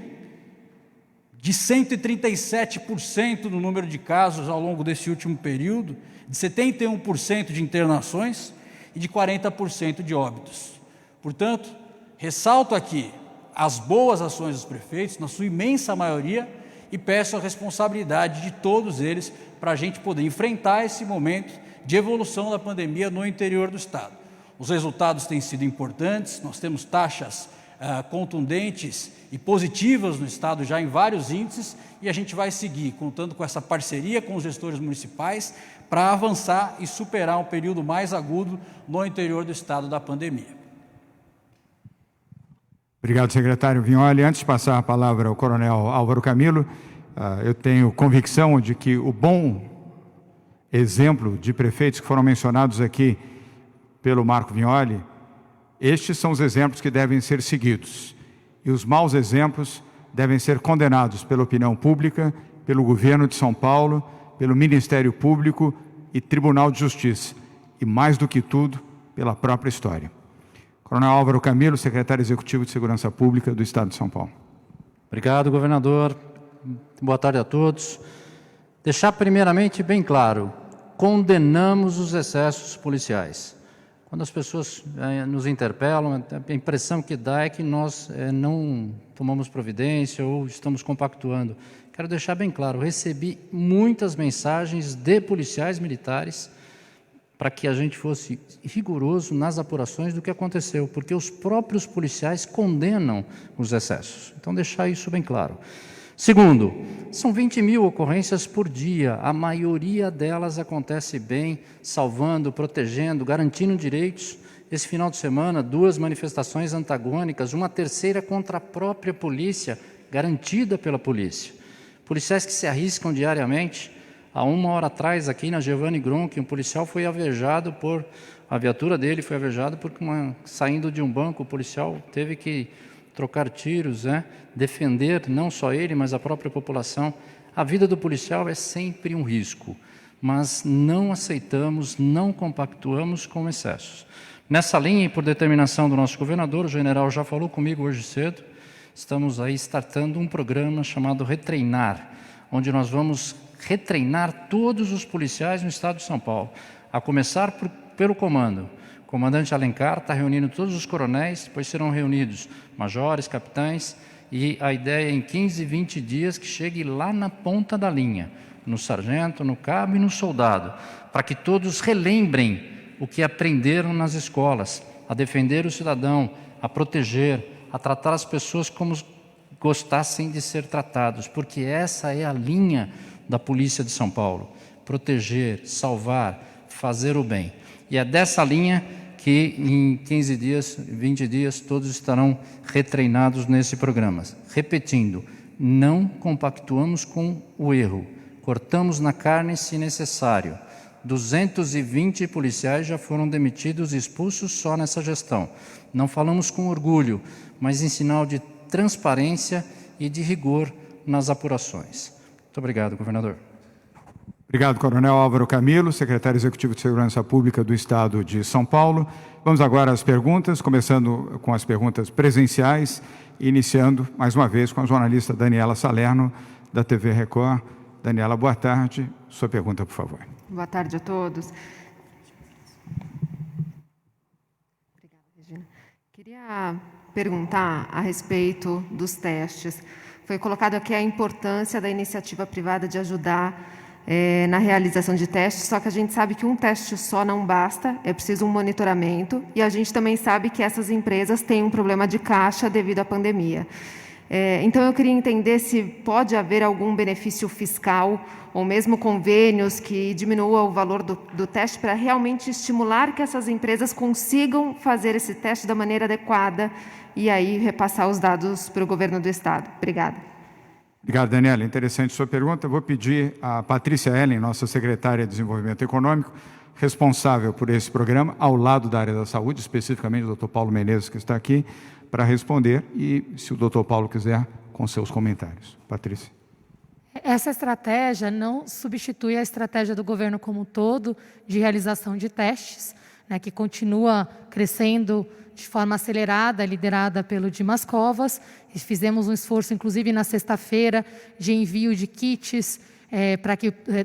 de 137% no número de casos ao longo desse último período, de 71% de internações e de 40% de óbitos. Portanto, ressalto aqui as boas ações dos prefeitos, na sua imensa maioria, e peço a responsabilidade de todos eles para a gente poder enfrentar esse momento de evolução da pandemia no interior do Estado. Os resultados têm sido importantes, nós temos taxas contundentes e positivas no Estado já em vários índices e a gente vai seguir contando com essa parceria com os gestores municipais para avançar e superar um período mais agudo no interior do Estado da pandemia. Obrigado, secretário Vignoli. Antes de passar a palavra ao coronel Álvaro Camilo, eu tenho convicção de que o bom exemplo de prefeitos que foram mencionados aqui pelo Marco Vignoli, estes são os exemplos que devem ser seguidos. E os maus exemplos devem ser condenados pela opinião pública, pelo governo de São Paulo, pelo Ministério Público e Tribunal de Justiça. E mais do que tudo, pela própria história. Coronel Álvaro Camilo, secretário executivo de Segurança Pública do Estado de São Paulo. Obrigado, governador. Boa tarde a todos. Deixar primeiramente bem claro, condenamos os excessos policiais. Quando as pessoas nos interpelam, a impressão que dá é que nós não tomamos providência ou estamos compactuando. Quero deixar bem claro, recebi muitas mensagens de policiais militares para que a gente fosse rigoroso nas apurações do que aconteceu, porque os próprios policiais condenam os excessos. Então, deixar isso bem claro. Segundo, são 20 mil ocorrências por dia, a maioria delas acontece bem, salvando, protegendo, garantindo direitos. Esse final de semana, 2 manifestações antagônicas, uma terceira contra a própria polícia, garantida pela polícia. Policiais que se arriscam diariamente. Há 1 hora atrás, aqui na Giovanni Gronchi, um policial foi alvejado a viatura dele foi alvejada porque saindo de um banco, o policial teve que trocar tiros, defender não só ele, mas a própria população. A vida do policial é sempre um risco, mas não aceitamos, não compactuamos com excessos. Nessa linha, e por determinação do nosso governador, o general já falou comigo hoje cedo, estamos aí startando um programa chamado Retreinar, onde nós vamos retreinar todos os policiais no estado de São Paulo, a começar pelo comando. O comandante Alencar está reunindo todos os coronéis, depois serão reunidos majores, capitães, e a ideia é em 15, 20 dias que chegue lá na ponta da linha, no sargento, no cabo e no soldado, para que todos relembrem o que aprenderam nas escolas, a defender o cidadão, a proteger, a tratar as pessoas como gostassem de ser tratados, porque essa é a linha da Polícia de São Paulo: proteger, salvar, fazer o bem. E é dessa linha que em 15 dias, 20 dias, todos estarão retreinados nesse programa. Repetindo, não compactuamos com o erro, cortamos na carne se necessário. 220 policiais já foram demitidos e expulsos só nessa gestão. Não falamos com orgulho, mas em sinal de transparência e de rigor nas apurações. Muito obrigado, governador. Obrigado, coronel Álvaro Camilo, secretário executivo de Segurança Pública do Estado de São Paulo. Vamos agora às perguntas, começando com as perguntas presenciais, iniciando, mais uma vez, com a jornalista Daniela Salerno, da TV Record. Daniela, boa tarde. Sua pergunta, por favor. Boa tarde a todos. Obrigada, Regina. Queria perguntar a respeito dos testes. Foi colocado aqui a importância da iniciativa privada de ajudar na realização de testes, só que a gente sabe que um teste só não basta, é preciso um monitoramento, e a gente também sabe que essas empresas têm um problema de caixa devido à pandemia. Então, eu queria entender se pode haver algum benefício fiscal ou mesmo convênios que diminua o valor do teste para realmente estimular que essas empresas consigam fazer esse teste da maneira adequada e aí repassar os dados para o governo do Estado. Obrigada. Obrigado, Daniela. Interessante sua pergunta. Eu vou pedir a Patrícia Ellen, nossa secretária de Desenvolvimento Econômico, responsável por esse programa, ao lado da área da saúde, especificamente o Dr. Paulo Menezes, que está aqui, para responder, e se o Dr. Paulo quiser, com seus comentários. Patrícia. Essa estratégia não substitui a estratégia do governo como um todo de realização de testes, né, que continua crescendo de forma acelerada, liderada pelo Dimas Covas. E fizemos um esforço, inclusive na sexta-feira, de envio de kits,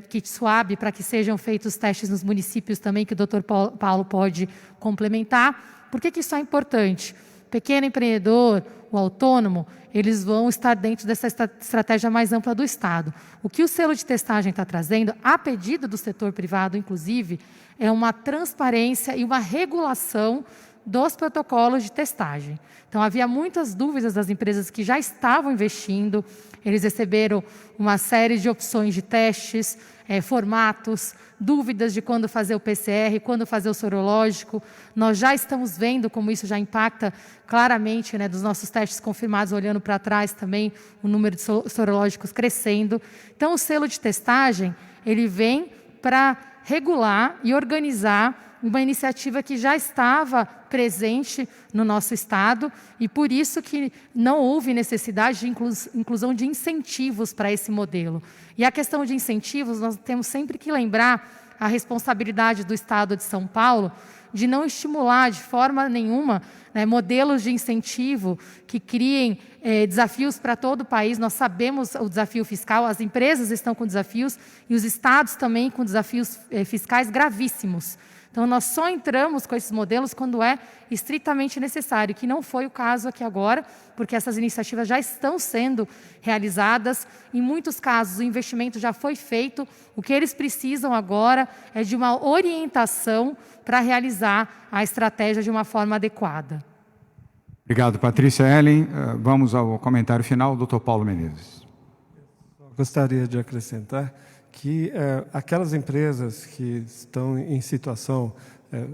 kit swab, para que sejam feitos testes nos municípios também, que o Dr. Paulo pode complementar. Por que isso é importante? O pequeno empreendedor, o autônomo, eles vão estar dentro dessa estratégia mais ampla do Estado. O que o selo de testagem está trazendo, a pedido do setor privado, inclusive, é uma transparência e uma regulação dos protocolos de testagem. Então, havia muitas dúvidas das empresas que já estavam investindo, eles receberam uma série de opções de testes, formatos, dúvidas de quando fazer o PCR, quando fazer o sorológico. Nós já estamos vendo como isso já impacta claramente, né, dos nossos testes confirmados, olhando para trás também, o número de sorológicos crescendo. Então, o selo de testagem, ele vem para regular e organizar uma iniciativa que já estava presente no nosso Estado e por isso que não houve necessidade de inclusão de incentivos para esse modelo. E a questão de incentivos, nós temos sempre que lembrar a responsabilidade do Estado de São Paulo de não estimular de forma nenhuma, né, modelos de incentivo que criem desafios para todo o país. Nós sabemos o desafio fiscal, as empresas estão com desafios e os estados também com desafios fiscais gravíssimos. Então, nós só entramos com esses modelos quando é estritamente necessário, que não foi o caso aqui agora, porque essas iniciativas já estão sendo realizadas. Em muitos casos, o investimento já foi feito. O que eles precisam agora é de uma orientação para realizar a estratégia de uma forma adequada. Obrigado, Patrícia Ellen. Vamos ao comentário final, Dr. Paulo Menezes. Gostaria de acrescentar que aquelas empresas que estão em situação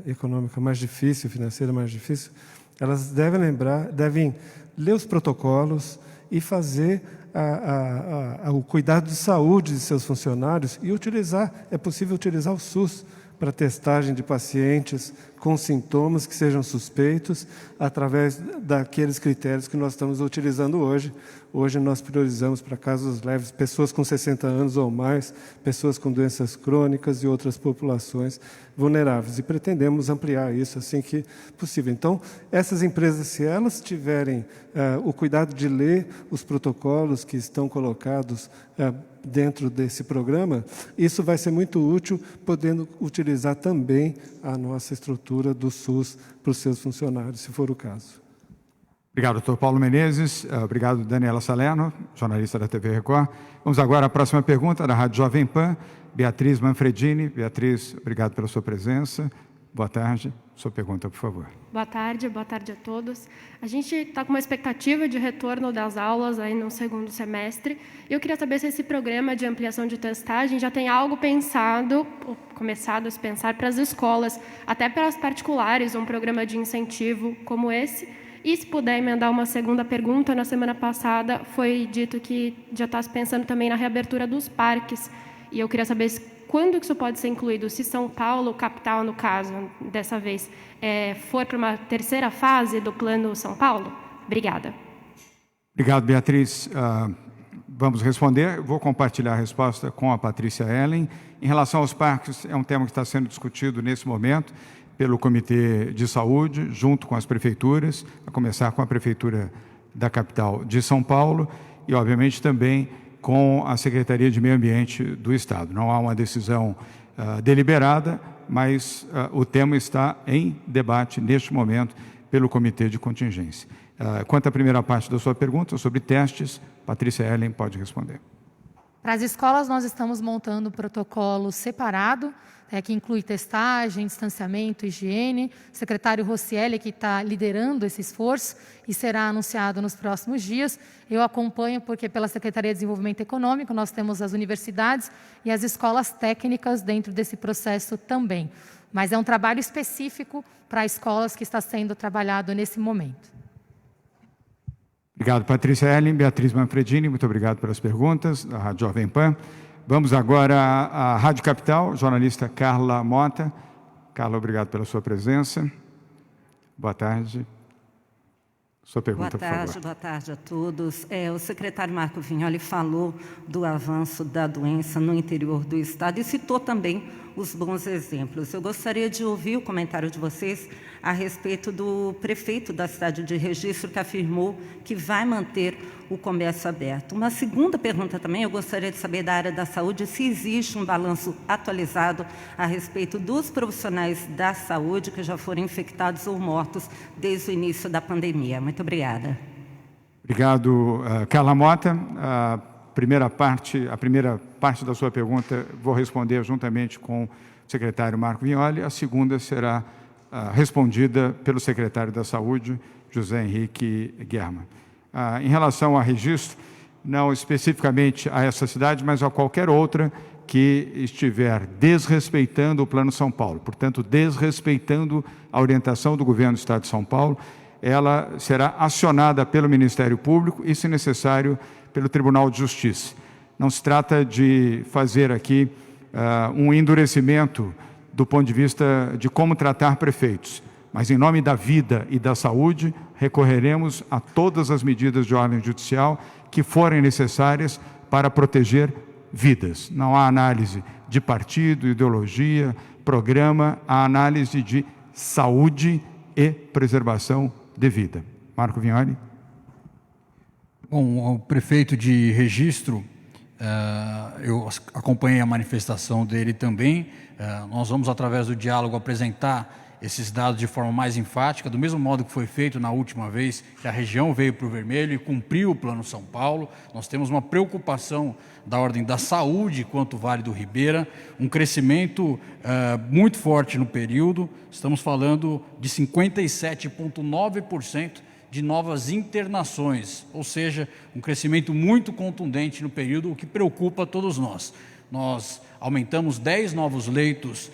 econômica mais difícil, financeira mais difícil, elas devem ler os protocolos e fazer o cuidado de saúde de seus funcionários e é possível utilizar o SUS para testagem de pacientes com sintomas que sejam suspeitos, através daqueles critérios que nós estamos utilizando hoje. Hoje nós priorizamos para casos leves, pessoas com 60 anos ou mais, pessoas com doenças crônicas e outras populações vulneráveis. E pretendemos ampliar isso assim que possível. Então, essas empresas, se elas tiverem o cuidado de ler os protocolos que estão colocados dentro desse programa, isso vai ser muito útil, podendo utilizar também a nossa estrutura do SUS para os seus funcionários, se for o caso. Obrigado, Dr. Paulo Menezes. Obrigado, Daniela Salerno, jornalista da TV Record. Vamos agora à próxima pergunta da Rádio Jovem Pan, Beatriz Manfredini. Beatriz, obrigado pela sua presença. Boa tarde. Sua pergunta, por favor. Boa tarde a todos. A gente está com uma expectativa de retorno das aulas aí no segundo semestre. Eu queria saber se esse programa de ampliação de testagem já tem algo pensado, ou começado a se pensar para as escolas, até para as particulares, um programa de incentivo como esse. E se puder emendar uma segunda pergunta, na semana passada foi dito que já está se pensando também na reabertura dos parques. E eu queria saber quando que isso pode ser incluído, se São Paulo, capital no caso, dessa vez, for para uma terceira fase do Plano São Paulo? Obrigada. Obrigado, Beatriz. Vamos responder. Vou compartilhar a resposta com a Patrícia Ellen. Em relação aos parques, é um tema que está sendo discutido nesse momento pelo Comitê de Saúde, junto com as prefeituras, a começar com a Prefeitura da capital de São Paulo e, obviamente, também com a Secretaria de Meio Ambiente do Estado. Não há uma decisão deliberada, mas o tema está em debate neste momento pelo Comitê de Contingência. Quanto à primeira parte da sua pergunta sobre testes, Patrícia Ellen pode responder. Para as escolas, nós estamos montando um protocolo separado, que inclui testagem, distanciamento, higiene. O secretário Rossielli, que está liderando esse esforço, e será anunciado nos próximos dias. Eu acompanho porque, pela Secretaria de Desenvolvimento Econômico, nós temos as universidades e as escolas técnicas dentro desse processo também. Mas é um trabalho específico para escolas que está sendo trabalhado nesse momento. Obrigado, Patrícia Ellen. Beatriz Manfredini, muito obrigado pelas perguntas, da Rádio Jovem Pan. Vamos agora à Rádio Capital, jornalista Carla Mota. Carla, obrigado pela sua presença. Boa tarde. Sua pergunta, por favor. Boa tarde a todos. O secretário Marco Vignoli falou do avanço da doença no interior do Estado e citou também os bons exemplos. Eu gostaria de ouvir o comentário de vocês a respeito do prefeito da cidade de Registro, que afirmou que vai manter o comércio aberto. Uma segunda pergunta também, eu gostaria de saber da área da saúde se existe um balanço atualizado a respeito dos profissionais da saúde que já foram infectados ou mortos desde o início da pandemia. Muito obrigada. Obrigado, Carla Mota. A primeira parte da sua pergunta vou responder juntamente com o secretário Marco Vignoli. A segunda será respondida pelo secretário da Saúde, José Henrique Germann. Em relação a registro, não especificamente a essa cidade, mas a qualquer outra que estiver desrespeitando o Plano São Paulo, portanto, desrespeitando a orientação do governo do Estado de São Paulo, ela será acionada pelo Ministério Público e, se necessário, pelo Tribunal de Justiça. Não se trata de fazer aqui um endurecimento do ponto de vista de como tratar prefeitos, mas em nome da vida e da saúde, recorreremos a todas as medidas de ordem judicial que forem necessárias para proteger vidas. Não há análise de partido, ideologia, programa, há análise de saúde e preservação de vida. Marco Vignoli. Bom, o prefeito de Registro, eu acompanhei a manifestação dele também. Nós vamos, através do diálogo, apresentar esses dados de forma mais enfática, do mesmo modo que foi feito na última vez que a região veio para o vermelho e cumpriu o Plano São Paulo. Nós temos uma preocupação da ordem da saúde quanto ao Vale do Ribeira, um crescimento muito forte no período. Estamos falando de 57,9% de novas internações, ou seja, um crescimento muito contundente no período, o que preocupa todos nós. Nós aumentamos 10 novos leitos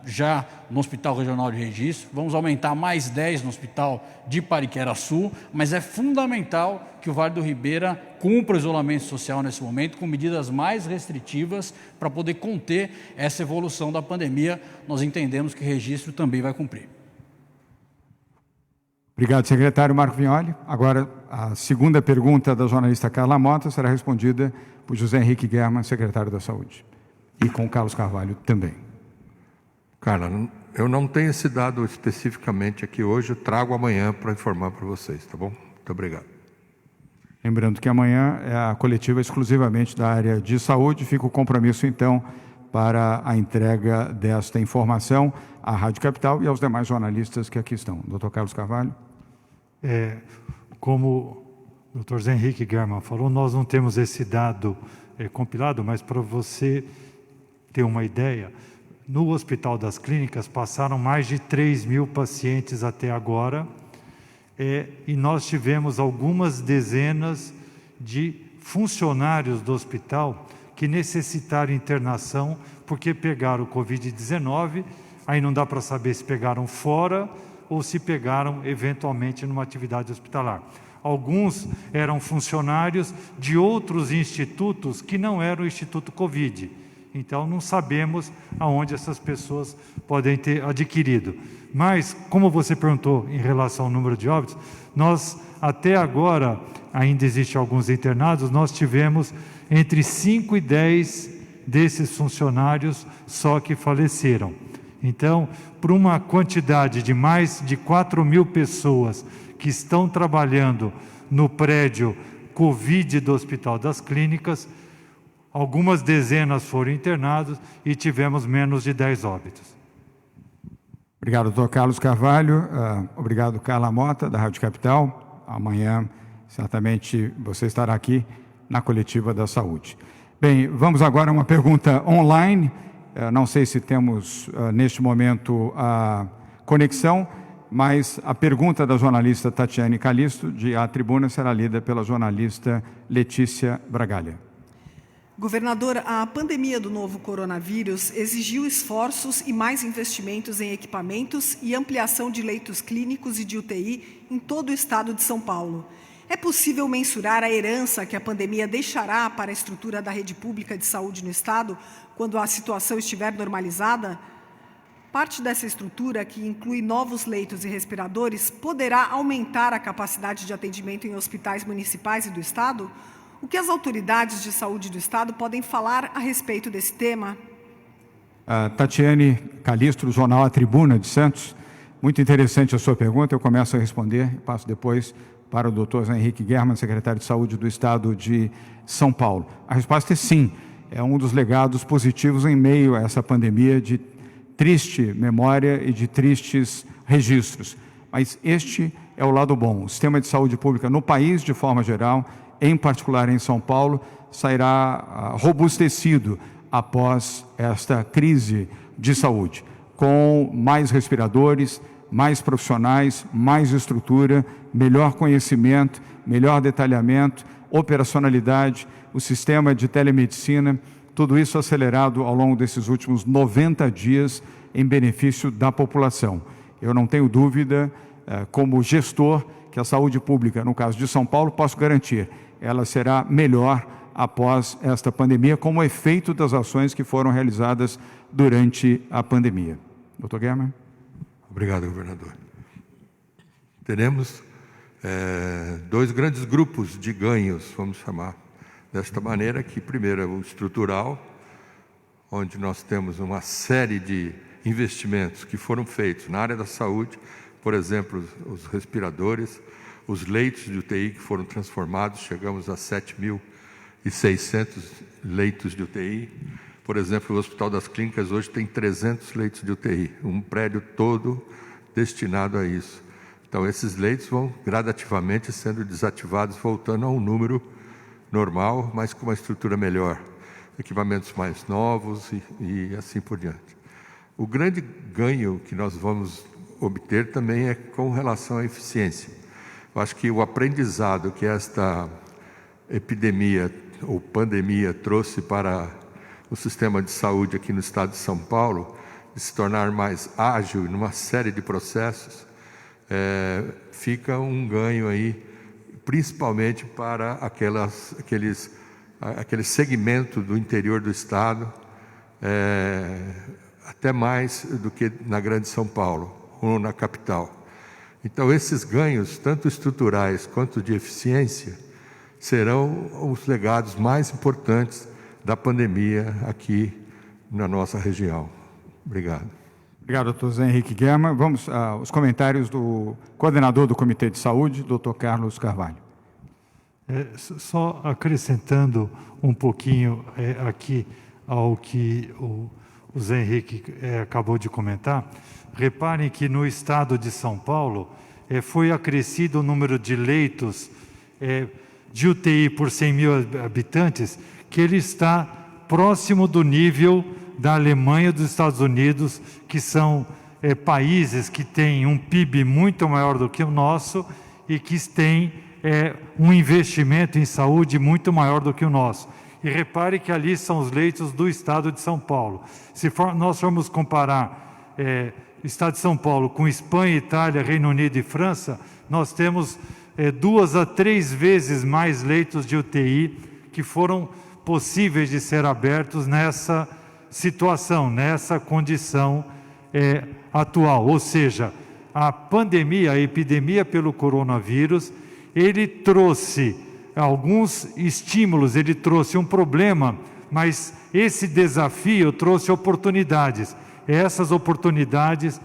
já no Hospital Regional de Registro, vamos aumentar mais 10 no Hospital de Pariquera-Sul, mas é fundamental que o Vale do Ribeira cumpra o isolamento social nesse momento, com medidas mais restritivas para poder conter essa evolução da pandemia. Nós entendemos que Registro também vai cumprir. Obrigado, secretário Marco Vignoli. Agora, a segunda pergunta da jornalista Carla Mota será respondida por José Henrique Germann, secretário da Saúde, e com Carlos Carvalho também. Carla, eu não tenho esse dado especificamente aqui hoje, eu trago amanhã para informar para vocês, tá bom? Muito obrigado. Lembrando que amanhã é a coletiva exclusivamente da área de saúde, fica o compromisso, então, para a entrega desta informação à Rádio Capital e aos demais jornalistas que aqui estão. Dr. Carlos Carvalho. Como o Dr. Zé Henrique Germann falou, nós não temos esse dado compilado, mas para você ter uma ideia, no Hospital das Clínicas passaram mais de 3.000 pacientes até agora, e nós tivemos algumas dezenas de funcionários do hospital que necessitaram internação porque pegaram o Covid-19, aí não dá para saber se pegaram fora ou se pegaram eventualmente numa atividade hospitalar. Alguns eram funcionários de outros institutos que não eram o Instituto Covid. Então, não sabemos aonde essas pessoas podem ter adquirido. Mas, como você perguntou em relação ao número de óbitos, nós, até agora, ainda existem alguns internados, nós tivemos entre 5 e 10 desses funcionários só que faleceram. Então, por uma quantidade de mais de 4.000 pessoas que estão trabalhando no prédio Covid do Hospital das Clínicas. Algumas dezenas foram internados e tivemos menos de 10 óbitos. Obrigado, doutor Carlos Carvalho. Obrigado, Carla Mota, da Rádio Capital. Amanhã, certamente, você estará aqui na coletiva da saúde. Bem, vamos agora a uma pergunta online. Não sei se temos, neste momento, a conexão, mas a pergunta da jornalista Tatiane Calisto, de A Tribuna, será lida pela jornalista Letícia Bragalha. Governador, a pandemia do novo coronavírus exigiu esforços e mais investimentos em equipamentos e ampliação de leitos clínicos e de UTI em todo o estado de São Paulo. É possível mensurar a herança que a pandemia deixará para a estrutura da rede pública de saúde no estado quando a situação estiver normalizada? Parte dessa estrutura, que inclui novos leitos e respiradores, poderá aumentar a capacidade de atendimento em hospitais municipais e do estado? O que as autoridades de saúde do estado podem falar a respeito desse tema? Tatiane Calisto, do jornal A Tribuna de Santos. Muito interessante a sua pergunta. Eu começo a responder e passo depois para o doutor Zé Henrique Germann, secretário de Saúde do Estado de São Paulo. A resposta é sim. É um dos legados positivos em meio a essa pandemia de triste memória e de tristes registros. Mas este é o lado bom. O sistema de saúde pública no país, de forma geral, em particular em São Paulo, sairá robustecido após esta crise de saúde, com mais respiradores, mais profissionais, mais estrutura, melhor conhecimento, melhor detalhamento, operacionalidade, o sistema de telemedicina, tudo isso acelerado ao longo desses últimos 90 dias em benefício da população. Eu não tenho dúvida, como gestor, que a saúde pública, no caso de São Paulo, posso garantir, ela será melhor após esta pandemia, como efeito das ações que foram realizadas durante a pandemia. Doutor Germann? Obrigado, governador. Teremos dois grandes grupos de ganhos, vamos chamar desta maneira, que primeiro é o estrutural, onde nós temos uma série de investimentos que foram feitos na área da saúde, por exemplo, os respiradores, os leitos de UTI que foram transformados, chegamos a 7.600 leitos de UTI. Por exemplo, o Hospital das Clínicas hoje tem 300 leitos de UTI, um prédio todo destinado a isso. Então, esses leitos vão gradativamente sendo desativados, voltando a um número normal, mas com uma estrutura melhor, equipamentos mais novos e assim por diante. O grande ganho que nós vamos obter também é com relação à eficiência. Eu acho que o aprendizado que esta epidemia ou pandemia trouxe para o sistema de saúde aqui no estado de São Paulo, de se tornar mais ágil numa série de processos, fica um ganho aí, principalmente para aquele segmento do interior do estado, até mais do que na grande São Paulo ou na capital. Então, esses ganhos, tanto estruturais quanto de eficiência, serão os legados mais importantes da pandemia aqui na nossa região. Obrigado. Obrigado, doutor Zé Henrique Germann. Vamos aos comentários do coordenador do Comitê de Saúde, doutor Carlos Carvalho. Só acrescentando um pouquinho aqui ao que o Zé Henrique acabou de comentar, reparem que no estado de São Paulo foi acrescido o número de leitos de UTI por 100 mil habitantes, que ele está próximo do nível da Alemanha e dos Estados Unidos, que são países que têm um PIB muito maior do que o nosso e que têm um investimento em saúde muito maior do que o nosso. E repare que ali são os leitos do estado de São Paulo. Se nós formos comparar o estado de São Paulo com Espanha, Itália, Reino Unido e França, nós temos 2 a 3 vezes mais leitos de UTI que foram possíveis de ser abertos nessa situação, nessa condição atual. Ou seja, a pandemia, a epidemia pelo coronavírus, ele trouxe alguns estímulos, ele trouxe um problema, mas esse desafio trouxe oportunidades. Essas oportunidades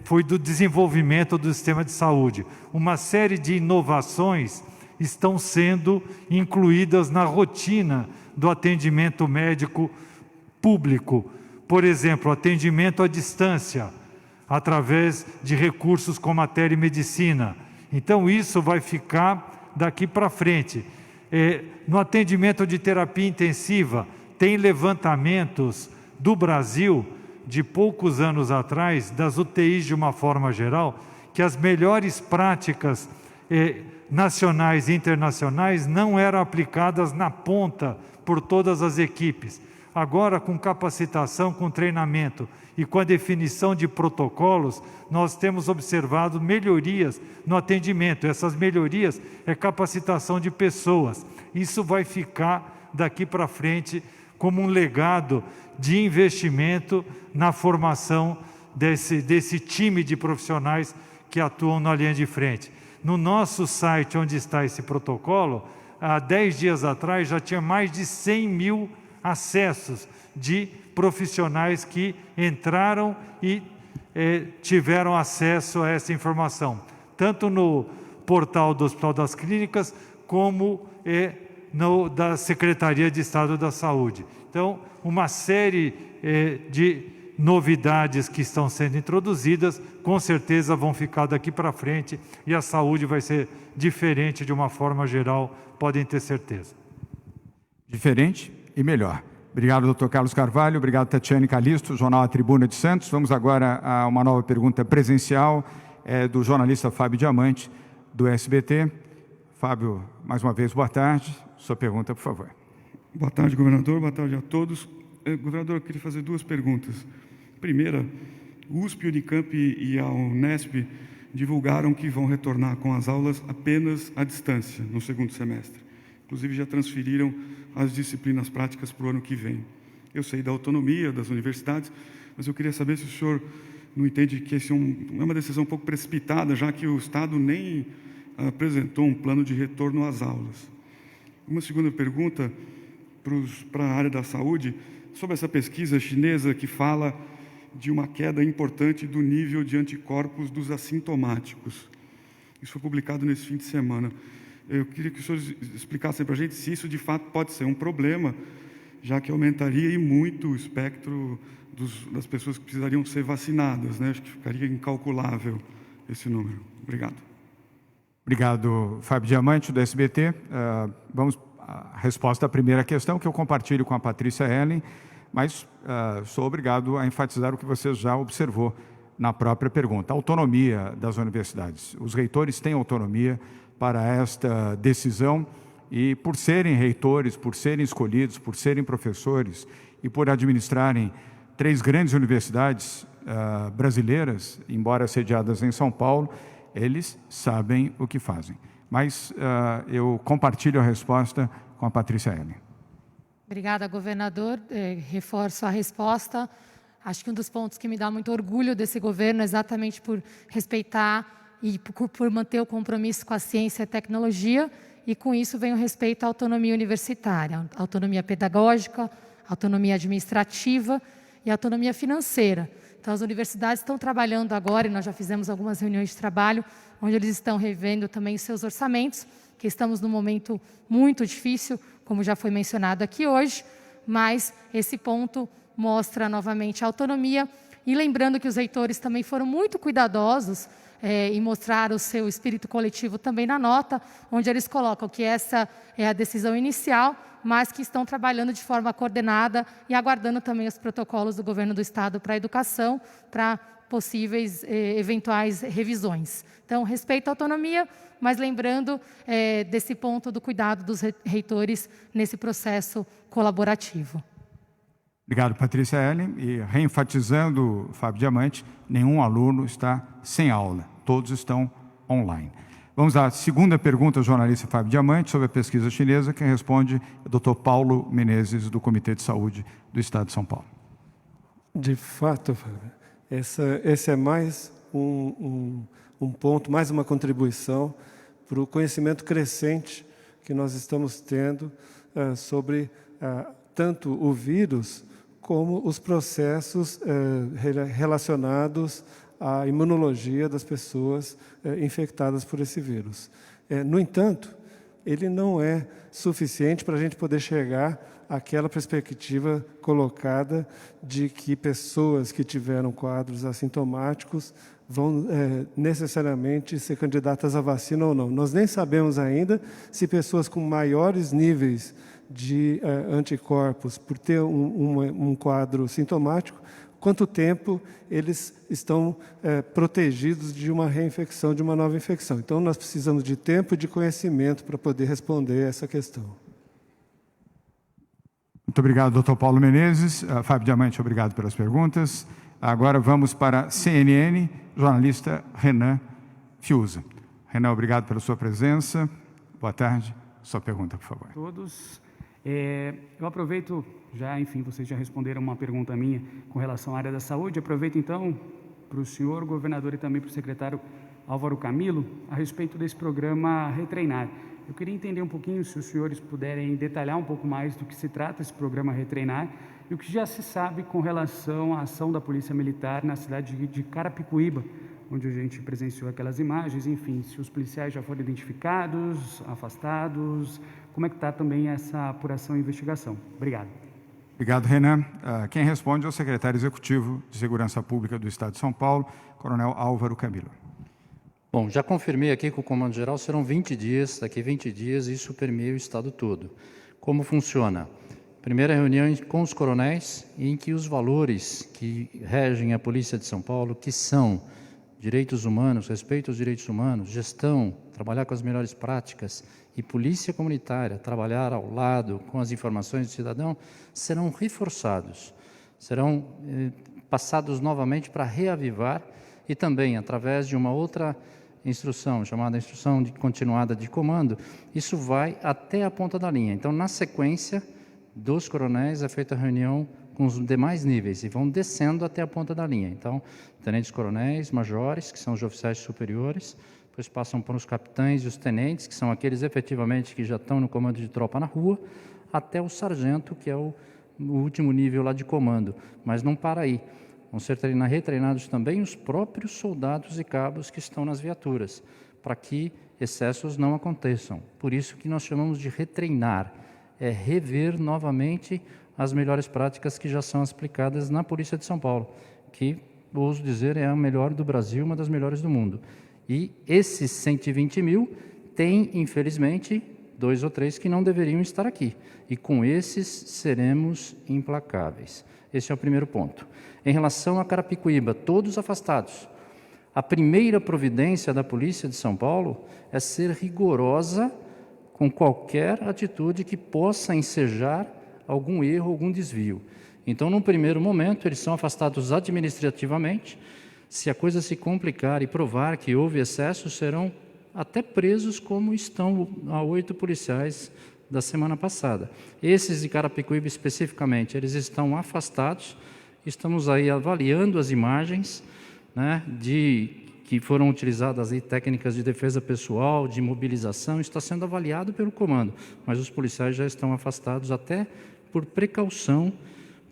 foi do desenvolvimento do sistema de saúde. Uma série de inovações estão sendo incluídas na rotina do atendimento médico público. Por exemplo, atendimento à distância, através de recursos como a telemedicina. Então, isso vai ficar daqui para frente. No atendimento de terapia intensiva, tem levantamentos do Brasil, de poucos anos atrás, das UTIs de uma forma geral, que as melhores práticas nacionais e internacionais não eram aplicadas na ponta por todas as equipes. Agora, com capacitação, com treinamento e com a definição de protocolos, nós temos observado melhorias no atendimento. Essas melhorias é capacitação de pessoas. Isso vai ficar daqui para frente como um legado de investimento na formação desse time de profissionais que atuam na linha de frente. No nosso site, onde está esse protocolo, há 10 dias atrás já tinha mais de 100 mil acessos de profissionais que entraram e tiveram acesso a essa informação, tanto no portal do Hospital das Clínicas, como da Secretaria de Estado da Saúde. Então, uma série de novidades que estão sendo introduzidas, com certeza vão ficar daqui para frente, e a saúde vai ser diferente de uma forma geral, podem ter certeza. Diferente e melhor. Obrigado, doutor Carlos Carvalho. Obrigado, Tatiane Calisto, Jornal A Tribuna de Santos. Vamos agora a uma nova pergunta presencial, do jornalista Fábio Diamante, do SBT. Fábio, mais uma vez, boa tarde. Sua pergunta, por favor. Boa tarde, governador. Boa tarde a todos. Governador, eu queria fazer 2 perguntas. Primeira, o USP, Unicamp e a Unesp divulgaram que vão retornar com as aulas apenas à distância, no segundo semestre. Inclusive, já transferiram as disciplinas práticas para o ano que vem. Eu sei da autonomia das universidades, mas eu queria saber se o senhor não entende que esse é uma decisão um pouco precipitada, já que o Estado nem apresentou um plano de retorno às aulas. Uma segunda pergunta para a área da saúde, sobre essa pesquisa chinesa que fala de uma queda importante do nível de anticorpos dos assintomáticos. Isso foi publicado nesse fim de semana. Eu queria que o senhor explicasse para a gente se isso de fato pode ser um problema, já que aumentaria e muito o espectro das pessoas que precisariam ser vacinadas, né? Acho que ficaria incalculável esse número. Obrigado. Obrigado, Fábio Diamante, do SBT. Vamos à resposta à primeira questão, que eu compartilho com a Patrícia Ellen, mas sou obrigado a enfatizar o que você já observou na própria pergunta. A autonomia das universidades. Os reitores têm autonomia para esta decisão e, por serem reitores, por serem escolhidos, por serem professores e por administrarem 3 grandes universidades brasileiras, embora sediadas em São Paulo, eles sabem o que fazem. Mas eu compartilho a resposta com a Patrícia Ellen. Obrigada, governador. Reforço a resposta. Acho que um dos pontos que me dá muito orgulho desse governo é exatamente por respeitar e por manter o compromisso com a ciência e a tecnologia, e com isso vem o respeito à autonomia universitária, autonomia pedagógica, autonomia administrativa e autonomia financeira. Então, as universidades estão trabalhando agora, e nós já fizemos algumas reuniões de trabalho, onde eles estão revendo também os seus orçamentos, que estamos num momento muito difícil, como já foi mencionado aqui hoje, mas esse ponto mostra novamente a autonomia, e lembrando que os reitores também foram muito cuidadosos em mostrar o seu espírito coletivo também na nota, onde eles colocam que essa é a decisão inicial, mas que estão trabalhando de forma coordenada e aguardando também os protocolos do governo do Estado para a educação, para possíveis eventuais revisões. Então, respeito à autonomia, mas lembrando desse ponto do cuidado dos reitores nesse processo colaborativo. Obrigado, Patrícia Ellen. E reenfatizando, Fábio Diamante, nenhum aluno está sem aula, todos estão online. Vamos à segunda pergunta ao jornalista Fábio Diamante sobre a pesquisa chinesa. Quem responde é o Dr. Paulo Menezes, do Comitê de Saúde do Estado de São Paulo. De fato, Fábio, esse é mais um ponto, mais uma contribuição para o conhecimento crescente que nós estamos tendo sobre tanto o vírus como os processos relacionados à imunologia das pessoas infectadas por esse vírus. No entanto, ele não é suficiente para a gente poder chegar àquela perspectiva colocada de que pessoas que tiveram quadros assintomáticos vão necessariamente ser candidatas à vacina ou não. Nós nem sabemos ainda se pessoas com maiores níveis de anticorpos, por ter um quadro sintomático, quanto tempo eles estão protegidos de uma reinfecção, de uma nova infecção. Então, nós precisamos de tempo e de conhecimento para poder responder essa questão. Muito obrigado, doutor Paulo Menezes. Fábio Diamante, obrigado pelas perguntas. Agora vamos para a CNN, jornalista Renan Fiuza. Renan, obrigado pela sua presença. Boa tarde. Sua pergunta, por favor. Todos. Eu aproveito, enfim, vocês já responderam uma pergunta minha com relação à área da saúde. Aproveito, então, para o senhor governador e também para o secretário Álvaro Camilo, a respeito desse programa Retreinar. Eu queria entender um pouquinho, se os senhores puderem detalhar um pouco mais do que se trata esse programa Retreinar e o que já se sabe com relação à ação da Polícia Militar na cidade de Carapicuíba, onde a gente presenciou aquelas imagens, enfim, se os policiais já foram identificados, afastados, como é que está também essa apuração e investigação? Obrigado. Obrigado, Renan. Quem responde é o secretário executivo de Segurança Pública do Estado de São Paulo, Coronel Álvaro Camilo. Bom, já confirmei aqui com o Comando Geral, serão 20 dias, daqui 20 dias isso permeia o Estado todo. Como funciona? Primeira reunião com os coronéis, em que os valores que regem a Polícia de São Paulo, que são direitos humanos, respeito aos direitos humanos, gestão, trabalhar com as melhores práticas e polícia comunitária, trabalhar ao lado com as informações do cidadão, serão reforçados, serão passados novamente para reavivar e também, através de uma outra instrução, chamada instrução continuada de comando, isso vai até a ponta da linha. Então, na sequência dos coronéis, é feita a reunião com os demais níveis e vão descendo até a ponta da linha. Então, tenentes-coronéis, majores, que são os oficiais superiores, depois passam por os capitães e os tenentes, que são aqueles efetivamente que já estão no comando de tropa na rua, até o sargento, que é o último nível lá de comando. Mas não para aí. Vão ser retreinados também os próprios soldados e cabos que estão nas viaturas, para que excessos não aconteçam. Por isso que nós chamamos de retreinar, é rever novamente as melhores práticas que já são aplicadas na Polícia de São Paulo, que, ouso dizer, é a melhor do Brasil, uma das melhores do mundo. E esses 120 mil tem, infelizmente, 2 ou 3 que não deveriam estar aqui. E com esses seremos implacáveis. Esse é o primeiro ponto. Em relação a Carapicuíba, todos afastados. A primeira providência da Polícia de São Paulo é ser rigorosa com qualquer atitude que possa ensejar algum erro, algum desvio. Então, num primeiro momento, eles são afastados administrativamente. Se a coisa se complicar e provar que houve excesso, serão até presos, como estão a 8 policiais da semana passada. Esses de Carapicuíba especificamente, eles estão afastados. Estamos aí avaliando as imagens, né, que foram utilizadas aí técnicas de defesa pessoal, de mobilização, está sendo avaliado pelo comando, mas os policiais já estão afastados até por precaução,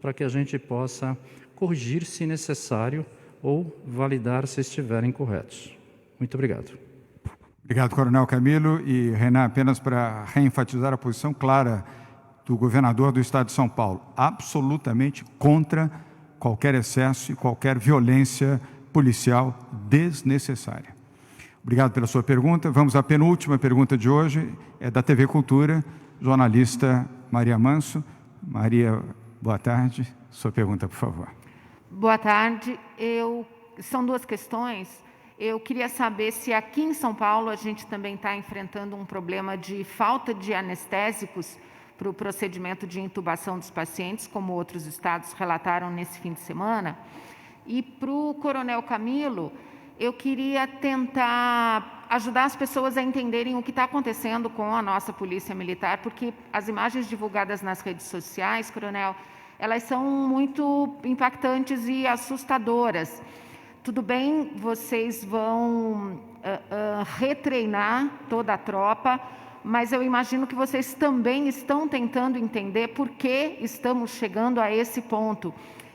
para que a gente possa corrigir se necessário ou validar se estiverem corretos. Muito obrigado. Obrigado, Coronel Camilo. E, Renan, apenas para reenfatizar a posição clara do governador do Estado de São Paulo, absolutamente contra qualquer excesso e qualquer violência policial desnecessária. Obrigado pela sua pergunta. Vamos à penúltima pergunta de hoje, é da TV Cultura, jornalista Maria Manso. Maria, boa tarde. Sua pergunta, por favor. Boa tarde. São 2 questões. Eu queria saber se aqui em São Paulo a gente também está enfrentando um problema de falta de anestésicos para o procedimento de intubação dos pacientes, como outros estados relataram nesse fim de semana. E para o Coronel Camilo, eu queria tentar ajudar as pessoas a entenderem o que está acontecendo com a nossa Polícia Militar, porque as imagens divulgadas nas redes sociais, Coronel, elas são muito impactantes e assustadoras. Tudo bem, vocês vão retreinar toda a tropa, mas eu imagino que vocês também estão tentando entender por que estamos chegando a esse ponto.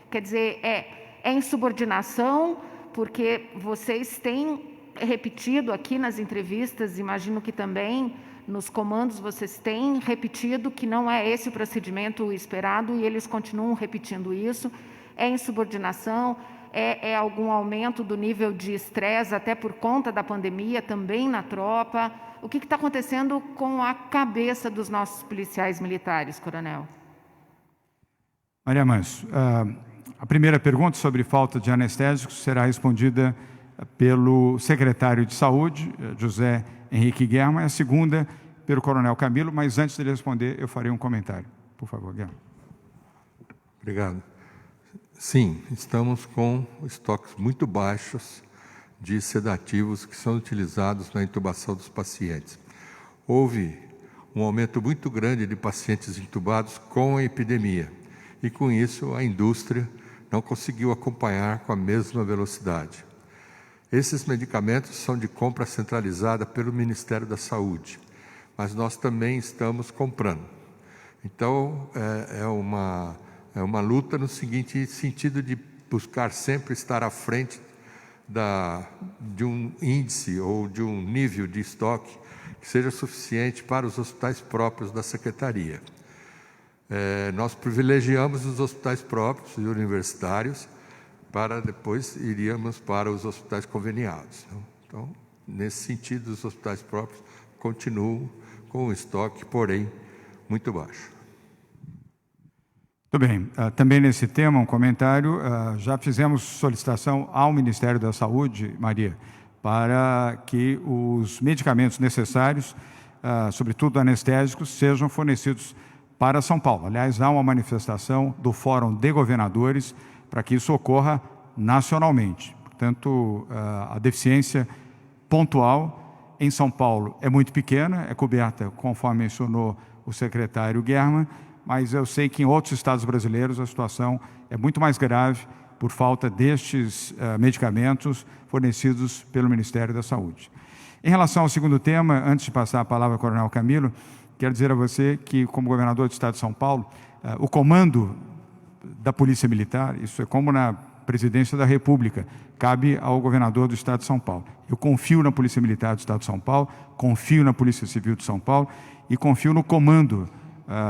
Quer dizer, é insubordinação, porque vocês têm repetido aqui nas entrevistas, imagino que também nos comandos vocês têm repetido que não é esse o procedimento esperado e eles continuam repetindo isso. É insubordinação, é algum aumento do nível de estresse, até por conta da pandemia, também na tropa. O que está acontecendo com a cabeça dos nossos policiais militares, coronel? Maria Manso, a primeira pergunta sobre falta de anestésicos será respondida pelo secretário de Saúde, José Henrique Guerra, e a segunda pelo coronel Camilo, mas antes de ele responder, eu farei um comentário. Por favor, Guerra. Obrigado. Sim, estamos com estoques muito baixos de sedativos que são utilizados na intubação dos pacientes. Houve um aumento muito grande de pacientes intubados com a epidemia, e com isso a indústria não conseguiu acompanhar com a mesma velocidade. Esses medicamentos são de compra centralizada pelo Ministério da Saúde, mas nós também estamos comprando. Então, é uma luta no seguinte sentido de buscar sempre estar à frente de um índice ou de um nível de estoque que seja suficiente para os hospitais próprios da Secretaria. Nós privilegiamos os hospitais próprios e universitários, para depois iríamos para os hospitais conveniados. Então, nesse sentido, os hospitais próprios continuam com o estoque, porém, muito baixo. Muito bem. Também nesse tema, um comentário. Já fizemos solicitação ao Ministério da Saúde, Maria, para que os medicamentos necessários, sobretudo anestésicos, sejam fornecidos para São Paulo. Aliás, há uma manifestação do Fórum de Governadores para que isso ocorra nacionalmente. Portanto, a deficiência pontual em São Paulo é muito pequena, é coberta, conforme mencionou o secretário Guerra, mas eu sei que em outros estados brasileiros a situação é muito mais grave por falta destes medicamentos fornecidos pelo Ministério da Saúde. Em relação ao segundo tema, antes de passar a palavra ao coronel Camilo, quero dizer a você que, como governador do estado de São Paulo, o comando da Polícia Militar, isso é como na presidência da República, cabe ao governador do estado de São Paulo. Eu confio na Polícia Militar do estado de São Paulo, confio na Polícia Civil de São Paulo e confio no comando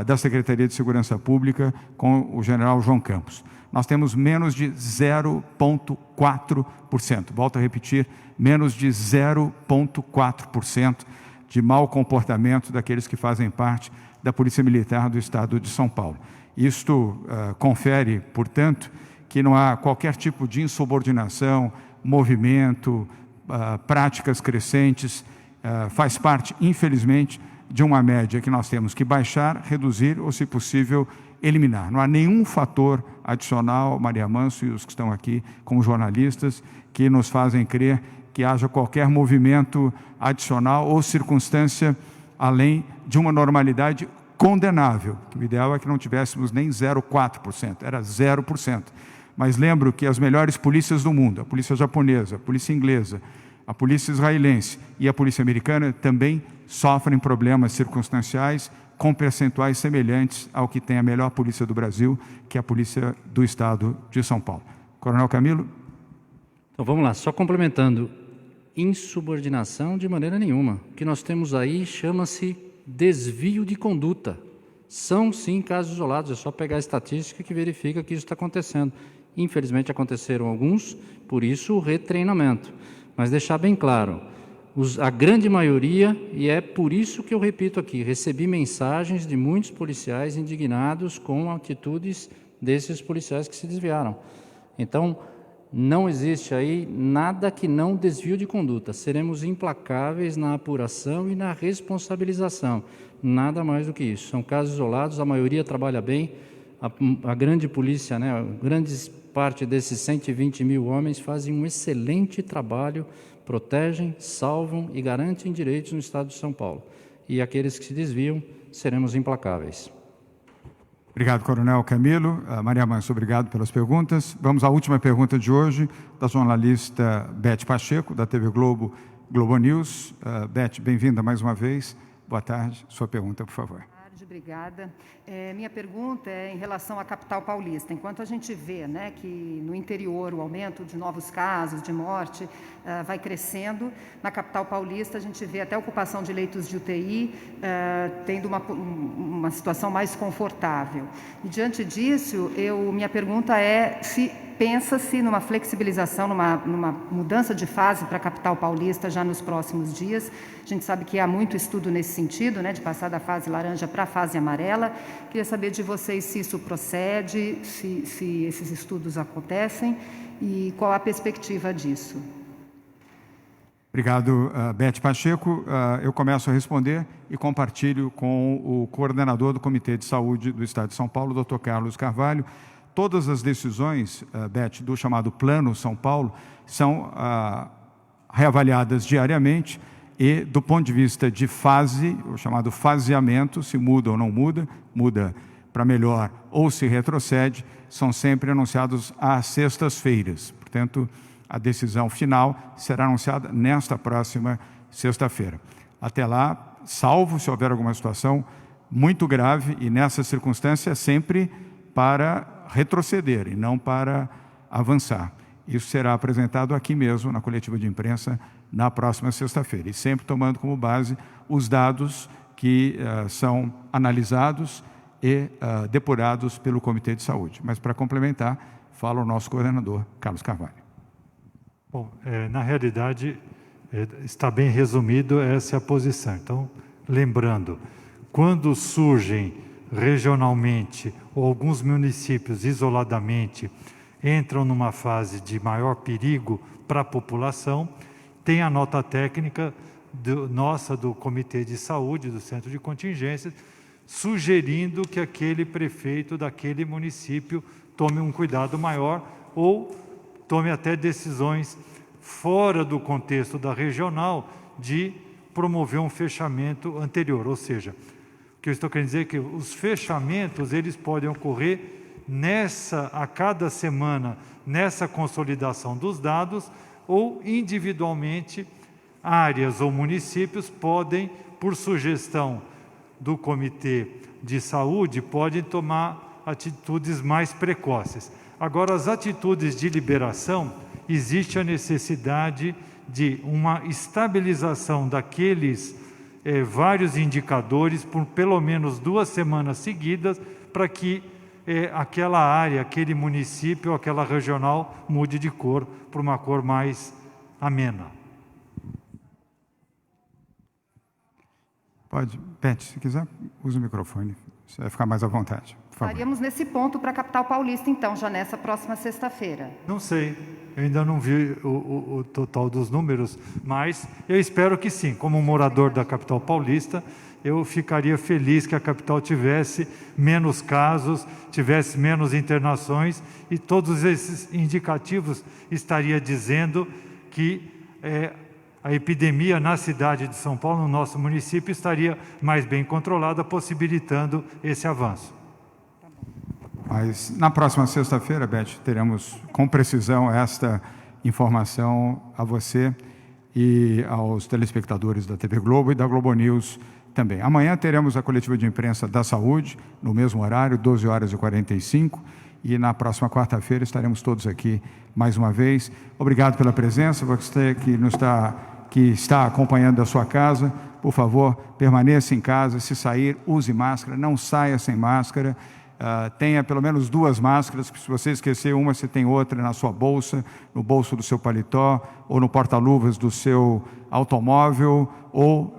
da Secretaria de Segurança Pública com o general João Campos. Nós temos menos de 0,4%, volto a repetir, menos de 0,4% de mau comportamento daqueles que fazem parte da Polícia Militar do estado de São Paulo. Isto confere, portanto, que não há qualquer tipo de insubordinação, movimento, práticas crescentes, faz parte, infelizmente, de uma média que nós temos que baixar, reduzir ou, se possível, eliminar. Não há nenhum fator adicional, Maria Manso e os que estão aqui como jornalistas, que nos fazem crer que haja qualquer movimento adicional ou circunstância além de uma normalidade condenável. O ideal é que não tivéssemos nem 0,4%, era 0%. Mas lembro que as melhores polícias do mundo, a polícia japonesa, a polícia inglesa, a polícia israelense e a polícia americana também sofrem problemas circunstanciais com percentuais semelhantes ao que tem a melhor polícia do Brasil, que é a polícia do estado de São Paulo. Coronel Camilo? Então vamos lá, só complementando. Insubordinação de maneira nenhuma. O que nós temos aí chama-se desvio de conduta. São sim casos isolados, é só pegar a estatística que verifica que isso está acontecendo. Infelizmente aconteceram alguns, por isso o retreinamento. Mas deixar bem claro, a grande maioria, e é por isso que eu repito aqui, recebi mensagens de muitos policiais indignados com atitudes desses policiais que se desviaram. Então, não existe aí nada que não desvio de conduta. Seremos implacáveis na apuração e na responsabilização. Nada mais do que isso. São casos isolados, a maioria trabalha bem. A grande polícia, né, a grande parte desses 120 mil homens fazem um excelente trabalho, protegem, salvam e garantem direitos no estado de São Paulo. E aqueles que se desviam, seremos implacáveis. Obrigado, coronel Camilo. Maria Manso, obrigado pelas perguntas. Vamos à última pergunta de hoje, da jornalista Beth Pacheco, da TV Globo, Globo News. Beth, bem-vinda mais uma vez. Boa tarde. Sua pergunta, por favor. Boa tarde. tarde, obrigada. Minha pergunta é em relação à capital paulista. Enquanto a gente vê, né, que no interior o aumento de novos casos, de morte, vai crescendo, na capital paulista a gente vê até a ocupação de leitos de UTI tendo uma situação mais confortável. E diante disso, minha pergunta é se pensa-se numa flexibilização, numa mudança de fase para a capital paulista já nos próximos dias. A gente sabe que há muito estudo nesse sentido, né, de passar da fase laranja para a fase amarela. Queria saber de vocês se isso procede, se esses estudos acontecem e qual a perspectiva disso. Obrigado, Beth Pacheco. Eu começo a responder e compartilho com o coordenador do Comitê de Saúde do Estado de São Paulo, Dr. Carlos Carvalho. Todas as decisões, Beth, do chamado Plano São Paulo, são reavaliadas diariamente e, do ponto de vista de fase, o chamado faseamento, se muda ou não muda, muda para melhor ou se retrocede, são sempre anunciados às sextas-feiras. Portanto, a decisão final será anunciada nesta próxima sexta-feira. Até lá, salvo se houver alguma situação muito grave, e nessa circunstância é sempre para retroceder e não para avançar. Isso será apresentado aqui mesmo na coletiva de imprensa na próxima sexta-feira, e sempre tomando como base os dados que são analisados e depurados pelo Comitê de Saúde. Mas, para complementar, fala o nosso coordenador, Carlos Carvalho. Bom, na realidade, está bem resumido, essa é a posição. Então, lembrando, quando surgem regionalmente ou alguns municípios isoladamente entram numa fase de maior perigo para a população, tem a nota técnica nossa do Comitê de Saúde, do Centro de Contingências, sugerindo que aquele prefeito daquele município tome um cuidado maior ou tome até decisões fora do contexto da regional de promover um fechamento anterior, ou seja, o que eu estou querendo dizer é que os fechamentos eles podem ocorrer a cada semana, nessa consolidação dos dados, ou individualmente, áreas ou municípios podem, por sugestão do Comitê de Saúde, podem tomar atitudes mais precoces. Agora, as atitudes de liberação, existe a necessidade de uma estabilização daqueles vários indicadores por pelo menos 2 semanas seguidas para que aquela área, aquele município, aquela regional mude de cor para uma cor mais amena. Pode, Beth, se quiser, use o microfone, você vai ficar mais à vontade. Estaríamos nesse ponto para a capital paulista, então, já nessa próxima sexta-feira. Não sei, eu ainda não vi o total dos números, mas eu espero que sim. Como morador da capital paulista, eu ficaria feliz que a capital tivesse menos casos, tivesse menos internações, e todos esses indicativos estaria dizendo que a epidemia na cidade de São Paulo, no nosso município, estaria mais bem controlada, possibilitando esse avanço. Mas na próxima sexta-feira, Beth, teremos com precisão esta informação a você e aos telespectadores da TV Globo e da Globo News também. Amanhã teremos a coletiva de imprensa da saúde, no mesmo horário, 12h45, e na próxima quarta-feira estaremos todos aqui mais uma vez. Obrigado pela presença, você que está acompanhando da sua casa, por favor, permaneça em casa, se sair, use máscara, não saia sem máscara. Tenha pelo menos 2 máscaras, se você esquecer uma, você tem outra na sua bolsa, no bolso do seu paletó, ou no porta-luvas do seu automóvel, ou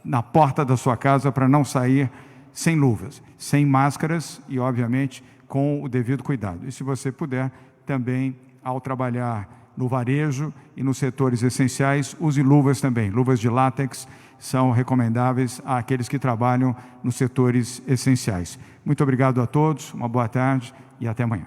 na porta da sua casa, para não sair sem luvas, sem máscaras e, obviamente, com o devido cuidado. E se você puder, também, ao trabalhar no varejo e nos setores essenciais, use luvas também. Luvas de látex são recomendáveis àqueles que trabalham nos setores essenciais. Muito obrigado a todos, uma boa tarde e até amanhã.